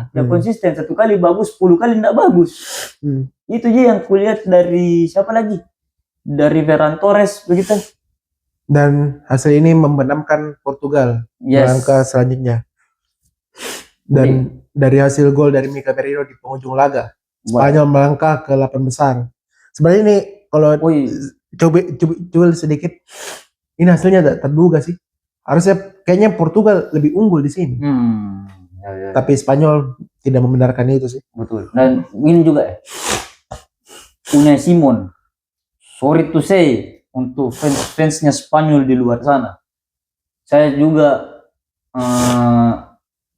tidak konsisten. Satu kali bagus, 10 kali tidak bagus. Itu aja yang kulihat dari siapa lagi? Dari Ferran Torres begitu. Dan hasil ini membenamkan Portugal langkah selanjutnya. Dan dari hasil gol dari Mikel Merino di penghujung laga, Spanyol melangkah ke 8 besar. Sebenarnya ini kalau coba sedikit, ini hasilnya tak terduga sih. Harusnya kayaknya Portugal lebih unggul di sini. Tapi Spanyol tidak membenarkan itu sih. Betul. Dan ini juga Unai Simon, sorry to say, untuk fansnya Spanyol di luar sana, saya juga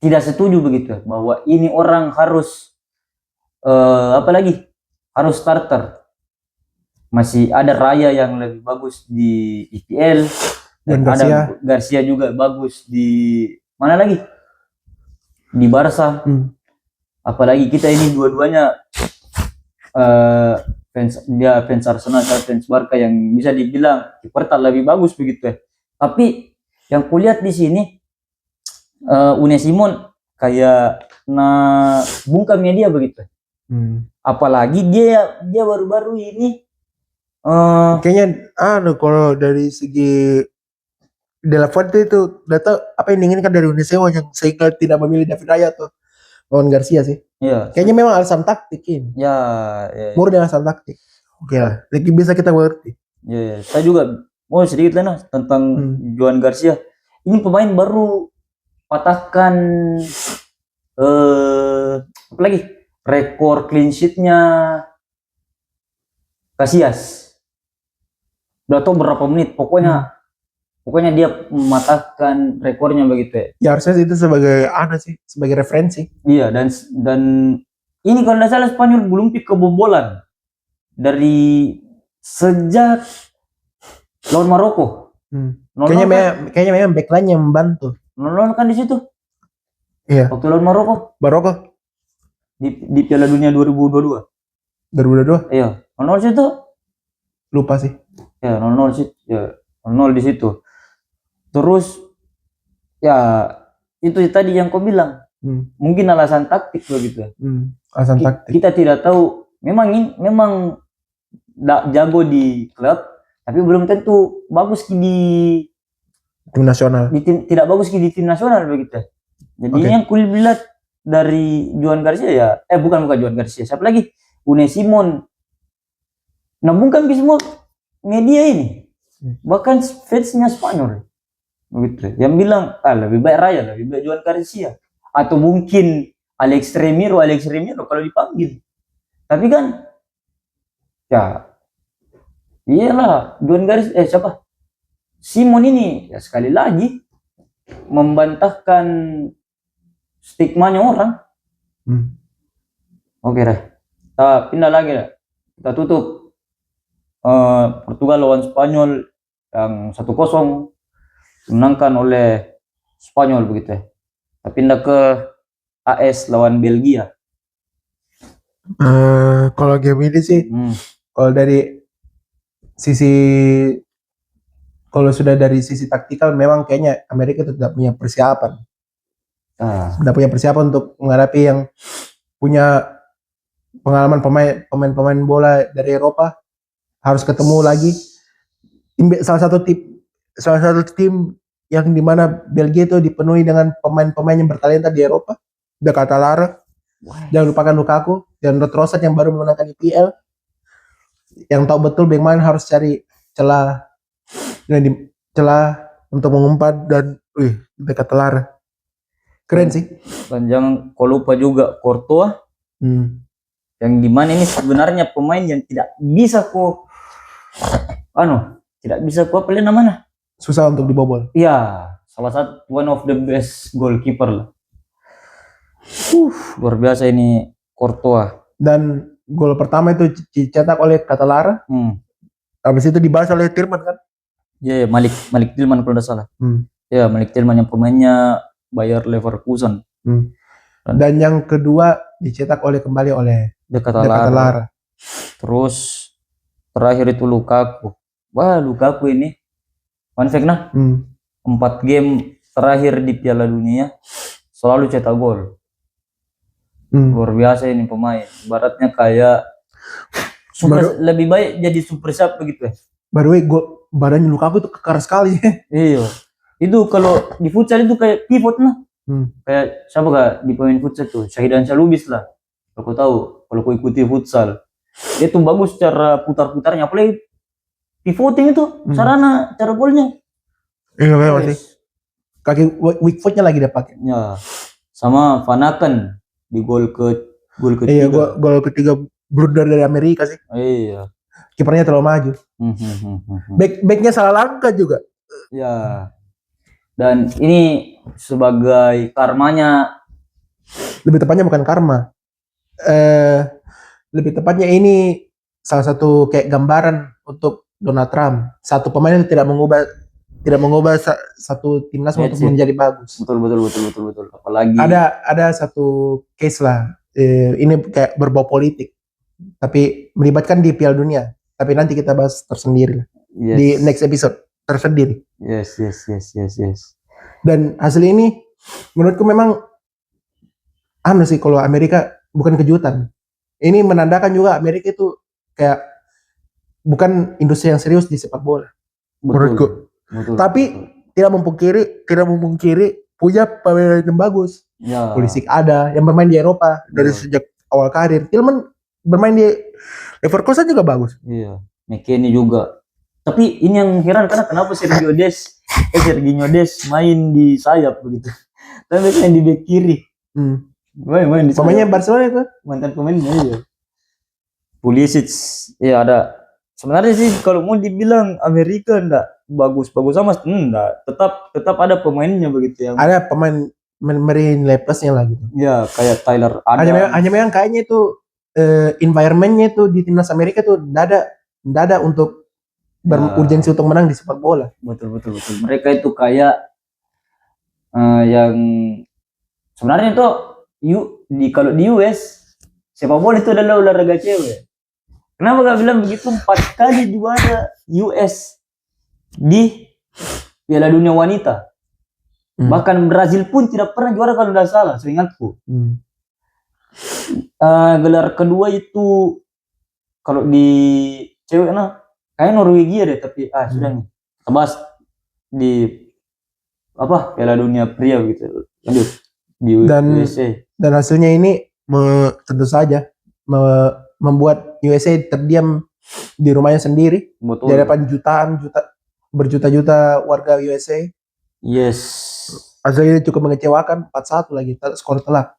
tidak setuju begitu bahwa ini orang harus harus starter. Masih ada Raya yang lebih bagus di IPL. Dan ada Garcia juga bagus di mana lagi? Di Barca. Apalagi kita ini dua-duanya fans Arsenal, fans Barca, yang bisa dibilang kiper lebih bagus begitu ya. Tapi yang kulihat di sini Unai Simon kayak bungkam media begitu. Apalagi dia baru-baru ini kayaknya kalau dari segi De La Fuente itu data apa yang diinginkan dari Unai Simon yang sehingga tidak memilih David Raya atau lawan Garcia sih. Iya. Kayaknya memang alasan taktik ini. Ya. Murni alasan taktik. Oke lah, bisa kita mengerti. Ya. Saya juga mau sedikit lah tentang Joan Garcia. Ini pemain baru patahkan apa lagi? Rekor clean sheet-nya Casillas. Udah tahu berapa menit, pokoknya dia mematahkan rekornya begitu ya. Ya harusnya itu sebagai referensi. Iya, dan ini kalau tidak salah Spanyol belum kebobolan dari sejak lawan Maroko. Kayaknya memang backline yang membantu. Nol kan di situ. Iya. Waktu lawan Maroko. Di Piala Dunia 2022. 2022? Iya, 0 situ. Lupa sih. Ya, 0 sih. Ya, 0 di situ. Terus ya itu tadi yang kau bilang. Mungkin alasan taktik begitu. Alasan taktik. Kita tidak tahu, memang jago di klub, tapi belum tentu bagus di tim nasional. Tidak bagus di tim nasional begitu. Jadi yang kulihat lihat dari Joan Garcia ya, bukan Joan Garcia, siapa lagi? Unai Simon. Nabungkan semua media ini. Bahkan fansnya Spanyol. Begitu. Yang bilang, lebih baik Raya, lebih baik Joan Garcia. Atau mungkin Alex Remiro kalau dipanggil. Tapi kan, ya, iyalah, Joan Garcia, siapa? Simon ini, ya sekali lagi, membantahkan stigmanya orang. Oke dah. Kita pindah lagi dah. Kita tutup. Portugal lawan Spanyol yang 1-0 dimenangkan oleh Spanyol begitu ya. Kita pindah ke AS lawan Belgia. Kalau game ini sih, kalau dari sisi taktikal memang kayaknya Amerika tidak punya persiapan. Tidak punya persiapan untuk menghadapi yang punya pengalaman pemain bola dari Eropa, harus ketemu lagi salah satu tim yang dimana Belgia itu dipenuhi dengan pemain-pemain yang bertalenta di Eropa. De Ketelaere, jangan lupakan Lukaku dan Trossard yang baru memenangkan IPL, yang tahu betul bagaimana harus cari celah untuk mengumpat. Dan De Ketelaere keren sih. Dan jangan kau lupa juga Courtois, yang dimana ini sebenarnya pemain yang tidak bisa tidak bisa ku apalin namanya. Susah untuk dibobol. Iya, salah satu one of the best goalkeeper lah. Luar biasa ini Courtois. Dan gol pertama itu dicetak oleh Catalara. Habis itu dibalas oleh Tillman kan? Iya, Malik Tillman kalau tidak salah. Ya, Malik Tillman yang pemainnya Bayer Leverkusen. Dan yang kedua dicetak kembali oleh De Catalara. Terus terakhir itu Lukaku. Wah, Lukaku ini fun fact nah. 4 game terakhir di Piala Dunia selalu cetak gol. Luar biasa ini pemain. Baratnya kayak lebih baik jadi super sub begitu ya. By the way, badannya Lukaku itu kekar sekali. Iya. Itu kalau di futsal itu kayak pivot nah. Kayak siapa gak di pemain futsal tuh? Syahidan Salubis lah. Kalau kau tahu, kalau kau ikuti futsal, dia tuh bagus cara putar-putarnya. Apalagi pivoting itu sarana cara golnya. Iya memang sih. Kaki weak footnya lagi dia pakai. Ya. Sama Van Aken di gol ketiga. Iya, gol ketiga blunder dari Amerika sih. Iya. Kipernya terlalu maju. Backnya salah langkah juga. Ya. Dan ini sebagai karmanya. Lebih tepatnya bukan karma. Lebih tepatnya ini salah satu kayak gambaran untuk Donald Trump. Satu pemain itu tidak mengubah satu timnas untuk menjadi bagus. Betul. Apalagi ada satu case lah. Ini kayak berbau politik, tapi melibatkan di Piala Dunia. Tapi nanti kita bahas tersendiri di next episode tersendiri. Yes. Dan hasil ini menurutku memang sih kalau Amerika bukan kejutan. Ini menandakan juga Amerika itu kayak bukan industri yang serius di sepak bola. Menurutku. Tapi tidak memungkiri punya pemain yang bagus. Ya. Pulisic ada yang bermain di Eropa dari sejak awal karir. Tillman bermain di Leverkusen juga bagus. Iya. McKennie juga. Tapi ini yang heran karena kenapa Sergio Des main di sayap begitu. Tapi main di bek kiri. Main di pemainnya Barcelona itu. Mantan pemainnya iya. Pulisic ya ada. Sebenarnya sih kalau mau dibilang Amerika enggak bagus amat enggak. Tetap ada pemainnya begitu yang. Ada pemain marine lepasnya lah gitu. Ya, kayak Tyler Adams. Hanya memang kayaknya itu environmentnya itu di timnas Amerika tuh enggak ada untuk berurgensi untuk menang di sepak bola. Betul. Mereka itu kayak yang sebenarnya itu kalau di US sepak bola itu adalah olahraga cewek. Kenapa gak bilang begitu? 4 kali juara US di Piala Dunia Wanita. Bahkan Brazil pun tidak pernah juara kalau tidak salah, seingatku. Gelar kedua itu kalau di cewek kayak Norwegia deh, tapi sudah nih. Tebas di Piala Dunia pria gitu. Di USA. Dan hasilnya ini tentu saja membuat USA terdiam di rumahnya sendiri. Betul. Di hadapan berjuta-juta warga USA. Yes. Hasilnya cukup mengecewakan, 4-1 lagi skor telak.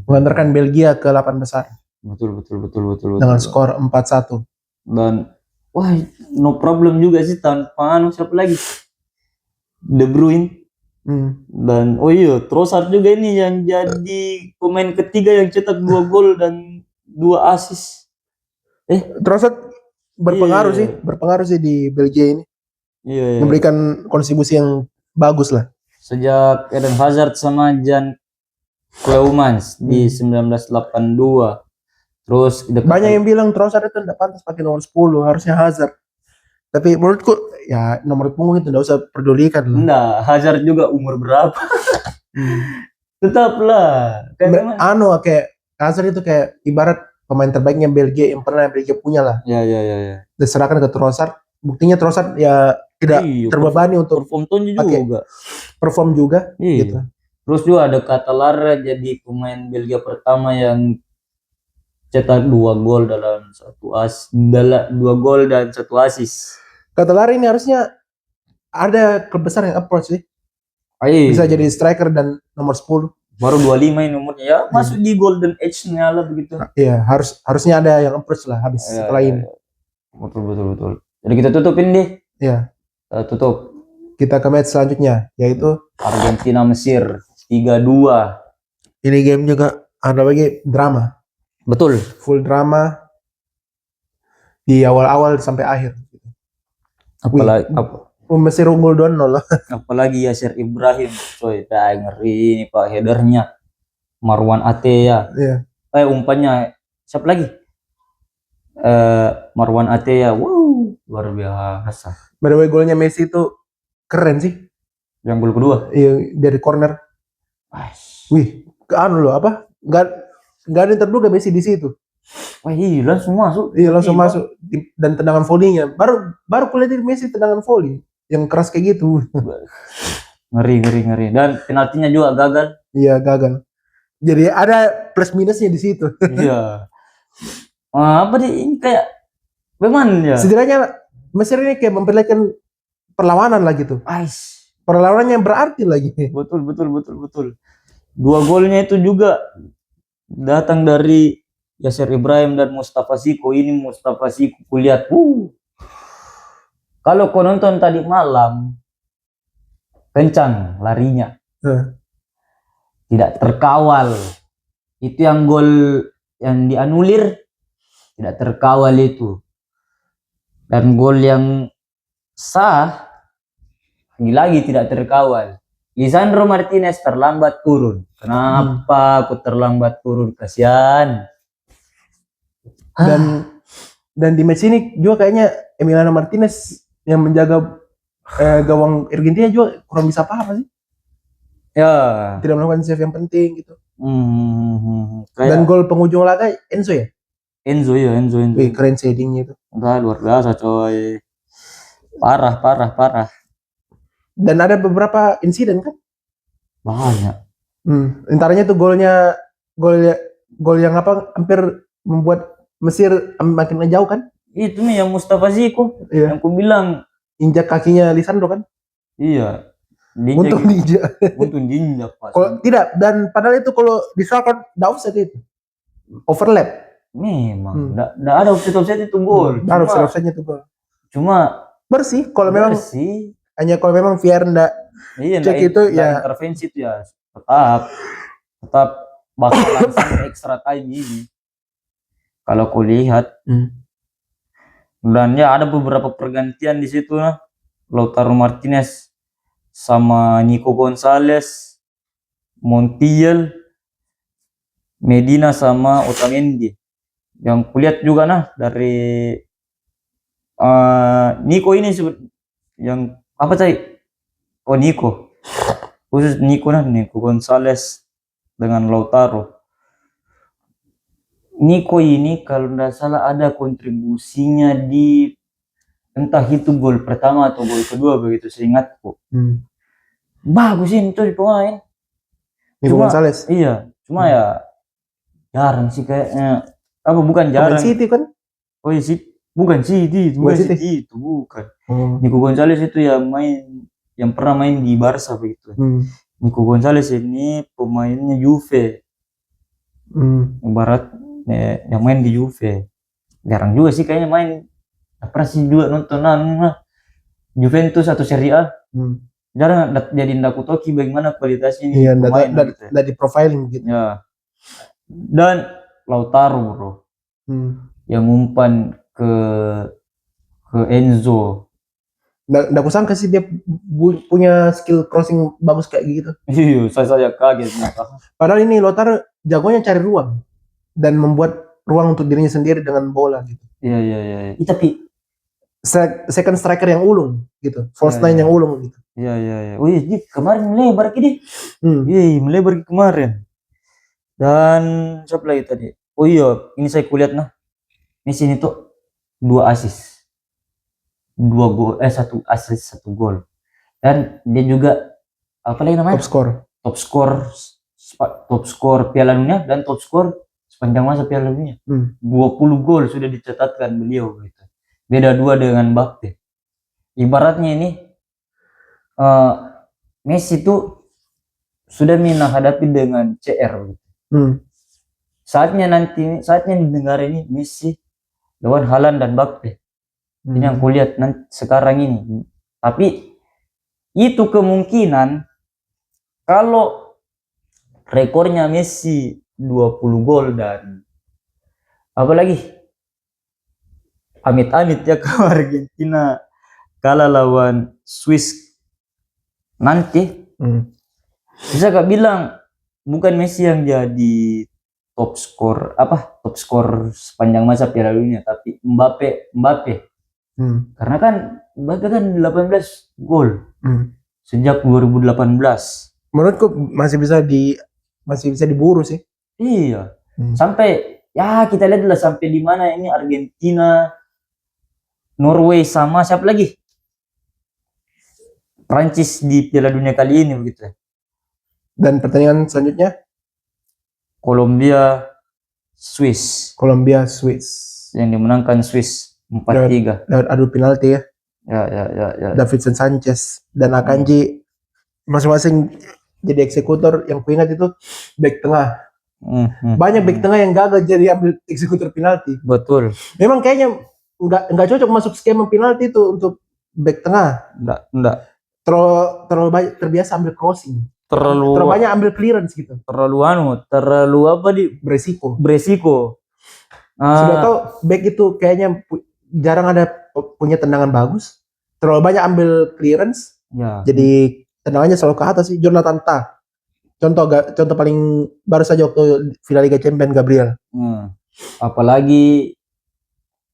Mengantarkan Belgia ke 8 besar. Betul. Dengan skor 4-1. Dan no problem juga sih tanpa siapa lagi? De Bruyne. Dan Trossard juga ini yang jadi pemain ketiga yang cetak 2 gol dan 2 assist. Trossard berpengaruh sih di Belgia ini. Iya. Memberikan kontribusi yang bagus lah. Sejak Eden Hazard sama Jan Koelemans di 1982. Terus banyak yang bilang Trossard itu tidak pantas pakai nomor 10, harusnya Hazard. Tapi menurutku ya nomor punggung itu tidak usah pedulikan lah. Enggak, Hazard juga umur berapa? Tetaplah. Kayak Hazard itu kayak ibarat pemain terbaiknya Belgia yang pernah Belgia punya lah. Ya. Diserahkan ke Trossard. Buktinya Trossard ya tidak terbebani untuk perform juga. Gitu. Terus juga ada Catalara jadi pemain Belgia pertama yang cetak 2 gol dalam 2 gol dan 1 assist. Catalara ini harusnya ada klub besar yang approach sih. Bisa jadi striker dan nomor 10. Baru 25 ini umurnya ya, masuk di golden age-nya lah begitu. Iya, harusnya ada yang approach lah habis setelah ini. Betul. Jadi kita tutupin deh. Ya, Tutup. kita ke match selanjutnya yaitu Argentina Mesir 3-2. ini game juga ada lagi drama, Betul. full drama di awal-awal sampai akhir. Apalagi Mesir unggul 2-0 lah. apalagi Yasir Ibrahim, coy, ngeri ini Pak, headernya Marwan Ateya. Iya. Umpannya siapa lagi? Marwan Ateya, wow, luar biasa. By the way, golnya Messi itu keren sih. Yang gol kedua, Iya, dari corner. Wih, ke anu loh apa? Gak ada yang terduga Messi di situ. wah iya langsung masuk. Iya, langsung masuk dan tendangan volley-nya. Baru kulihat Messi tendangan volley yang keras kayak gitu. Ngeri. Dan penaltinya juga gagal. Iya, gagal. Jadi ada plus minusnya di situ. Iya. Apa deh ini kayak bagaimana ya? Setidaknya Mesir ini kayak memperlihatkan perlawanan lah gitu. Perlawanan yang berarti lagi. Betul. Dua golnya itu juga datang dari Yasir Ibrahim dan Mustafa Siko. Ini Mustafa Siko kulihat. Kalau kau nonton tadi malam, kencang larinya. Tidak terkawal. Itu yang gol yang dianulir tidak terkawal itu. Dan gol yang sah lagi tidak terkawal. Lisandro Martinez terlambat turun. Kenapa aku terlambat turun? Kasihan. Dan di match ini juga kayaknya Emiliano Martinez yang menjaga gawang Argentina juga kurang bisa paham sih. Ya. Tidak melakukan save yang penting gitu. Kayak Dan gol penghujung laga Enzo ya? Enzo. Wih, keren shadingnya itu. Udah luar biasa coy. Parah. Dan ada beberapa insiden kan? Banyak. Antaranya tuh gol yang apa hampir membuat Mesir makin menjauh kan? Itu nih yang Mustafa Ziko. Iya. Yang ku bilang Injak kakinya Lisandro kan? iya. Untung diinjak. Untung diinjak pas. Kalau tidak, dan padahal itu kalau disalahkan enggak offset itu. Overlap. Memang enggak ada offset itu gol. Ada offsetnya itu gol. Cuma bersih kalau memang bersih. Hanya kalau memang VR enggak cek itu ya intervensi itu ya tetap bakalan sampai extra time ini. Kalau kau lihat dan ya ada beberapa pergantian di situ nah. Lautaro Martinez sama Nico Gonzalez, Montiel, Medina sama Otamendi. Yang kulihat juga nah dari Nico ini yang apa tadi? Nico. Khusus Nico Gonzalez dengan Lautaro. Nico ini kalau tidak salah ada kontribusinya di entah itu gol pertama atau gol kedua begitu seingatku. Bagus ini tuh pemain. Nico Gonzalez. Iya, cuma ya jarang sih kayaknya. Apa bukan jarang? City kan? Oh iya sih, bukan City, itu bukan. Nico Gonzalez itu yang pernah main di Barca begitu. Nico Gonzalez ini pemainnya Juve. Ibarat yang main di Juve. Jarang juga sih kayaknya main. Pernah sih juga nonton Juventus atau Serie A. Jarang jadi Ndakutoki bagaimana kualitasnya ini. Iya, dari profiling gitu. Ya. Dan Lautaro bro. Yang umpan ke Enzo. Nggak kusangka sih dia punya skill crossing bagus kayak gitu. Iya, saya kaget. Padahal ini Lautaro jagonya cari ruang dan membuat ruang untuk dirinya sendiri dengan bola gitu. Iya. Tapi second striker yang ulung gitu, false nine yang ulung gitu. Iya. Oh iya, kemarin melebar gini. Melebar kemarin. Dan siapa lagi tadi? Oh iya, ini saya kulihat nah. Messi ini tuh 2 assist. 2 gol, 1 assist 1 gol. Dan dia juga apa lagi namanya? Top skor Piala Dunia dan top skor sepanjang masa Piala Dunia. 20 gol sudah dicatatkan beliau gitu. Beda 2 dengan Mbappe. Ibaratnya ini Messi itu sudah menghadapi dengan CR gitu. Saatnya di negara ini Messi lawan Haaland dan Mbappe. Ini yang kulihat nanti sekarang ini. Tapi itu kemungkinan kalau rekornya Messi 20 gol dan apalagi amit-amit ya kalau Argentina kalah lawan Swiss nanti, bisa gak bilang bukan Messi yang jadi top skor sepanjang masa Piala Dunia, tapi Mbappe. Karena kan Mbappe kan 18 gol sejak 2018. Menurutku masih bisa diburu sih. Iya. Sampai ya kita lihat lah sampai di mana ini Argentina, Norway sama siapa lagi? Prancis di Piala Dunia kali ini begitu. Dan pertandingan selanjutnya Kolombia Swiss yang yang dimenangkan Swiss 4-3 lewat adu penalti ya. Ya. Davinson Sanchez dan Akanji masing-masing jadi eksekutor. Yang kuingat itu back tengah. Banyak back tengah yang gagal jadi ambil eksekutor penalti. Betul. Memang kayaknya nggak cocok masuk skema penalti itu untuk back tengah. Enggak. Terlalu banyak terbiasa ambil crossing. Terlalu banyak ambil clearance gitu. Terlalu beresiko. Sudah tahu back itu kayaknya jarang ada punya tendangan bagus. Terlalu banyak ambil clearance. Ya. Jadi tendangannya selalu ke atas sih. Jonathan Tah. Contoh paling baru saja waktu final Liga Champions Gabriel. Apalagi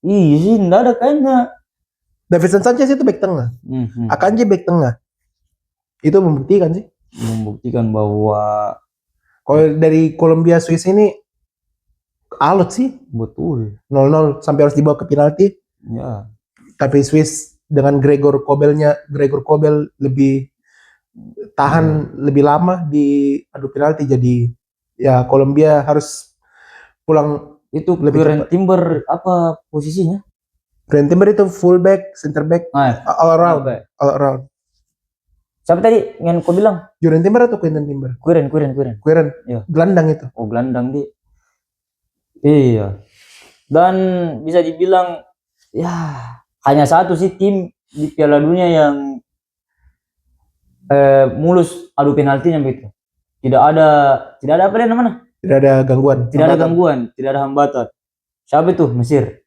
sih enggak ada kayaknya. Davinson Sanchez itu back tengah. Akanji back tengah. Itu membuktikan sih. Membuktikan bahwa kalau dari Kolombia Swiss ini alot sih. Betul. 0-0 sampai harus dibawa ke penalti. Ya. Tapi Swiss dengan Gregor Kobel lebih tahan lebih lama di adu penalti, jadi ya Kolombia harus pulang. Itu lebih Kieran Timber apa posisinya? Kieran Timber itu fullback, center back, all around. Siapa tadi yang kau bilang? Kieran Timber atau Quinten Timber? Kieran. Ya. Gelandang itu. Oh, gelandang dia. Iya. Dan bisa dibilang ya hanya satu sih tim di Piala Dunia yang mulus adu penaltinya begitu. Tidak ada apa namanya? Tidak ada gangguan. Tidak ada hambatan. Siapa itu? Mesir.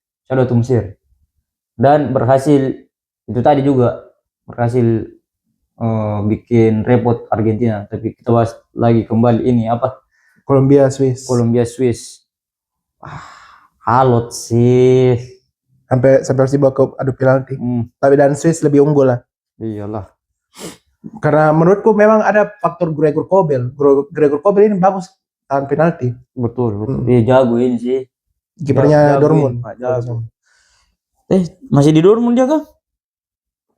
Dan berhasil itu tadi juga berhasil bikin repot Argentina. Tapi kita bahas lagi kembali ini apa? Kolombia Swiss. Alot sih. Sampai harus dibawa ke adu penalti. Tapi dan Swiss lebih unggul lah. Iyalah. Karena menurutku memang ada faktor Gregor Kobel. Gregor Kobel ini bagus tahan penalti. Betul. Dia jago ini sih. Kipernya Dortmund. Jago. Masih di Dortmund dia kah?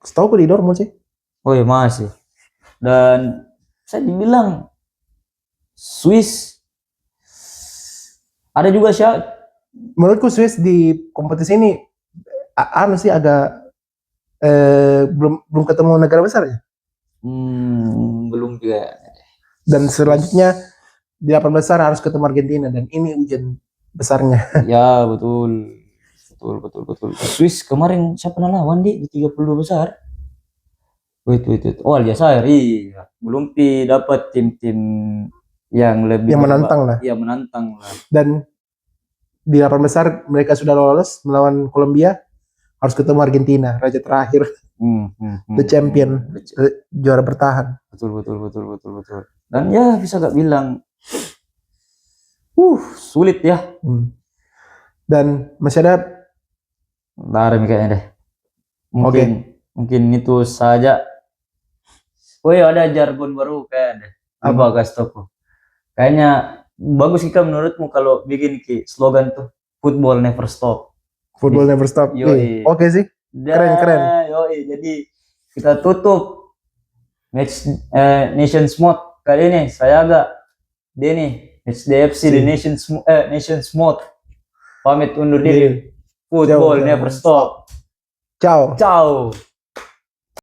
Setahu di Dortmund sih. Oh ya masih. Dan saya dibilang Swiss ada juga menurutku Swiss di kompetisi ini sih agak belum ketemu negara besar ya. Belum juga. Dan selanjutnya di 8 besar harus ketemu Argentina dan ini ujian besarnya. Ya betul. Swiss kemarin siapa lawan di 32 besar? Wait. Oh Aljazair, iya. Belum dapat tim-tim yang lebih menantang lah. Iya menantang lah. Dan di 8 besar mereka sudah lolos melawan Kolombia, harus ketemu Argentina, raja terakhir. The champion, juara bertahan. Betul. Dan ya bisa gak bilang sulit ya. Dan masih ada kayaknya deh. Mungkin itu saja. Oh iya, ada jargon baru kayaknya. Apa Gastoko? Kayaknya bagus kita menurutmu kalau bikin slogan tuh football never stop. Oke sih. Keren. Jadi kita tutup match Nations Mode kali ini. Saya agak Denny HDFC di Nations Mode. Pamit undur diri. Football never stop. Ciao.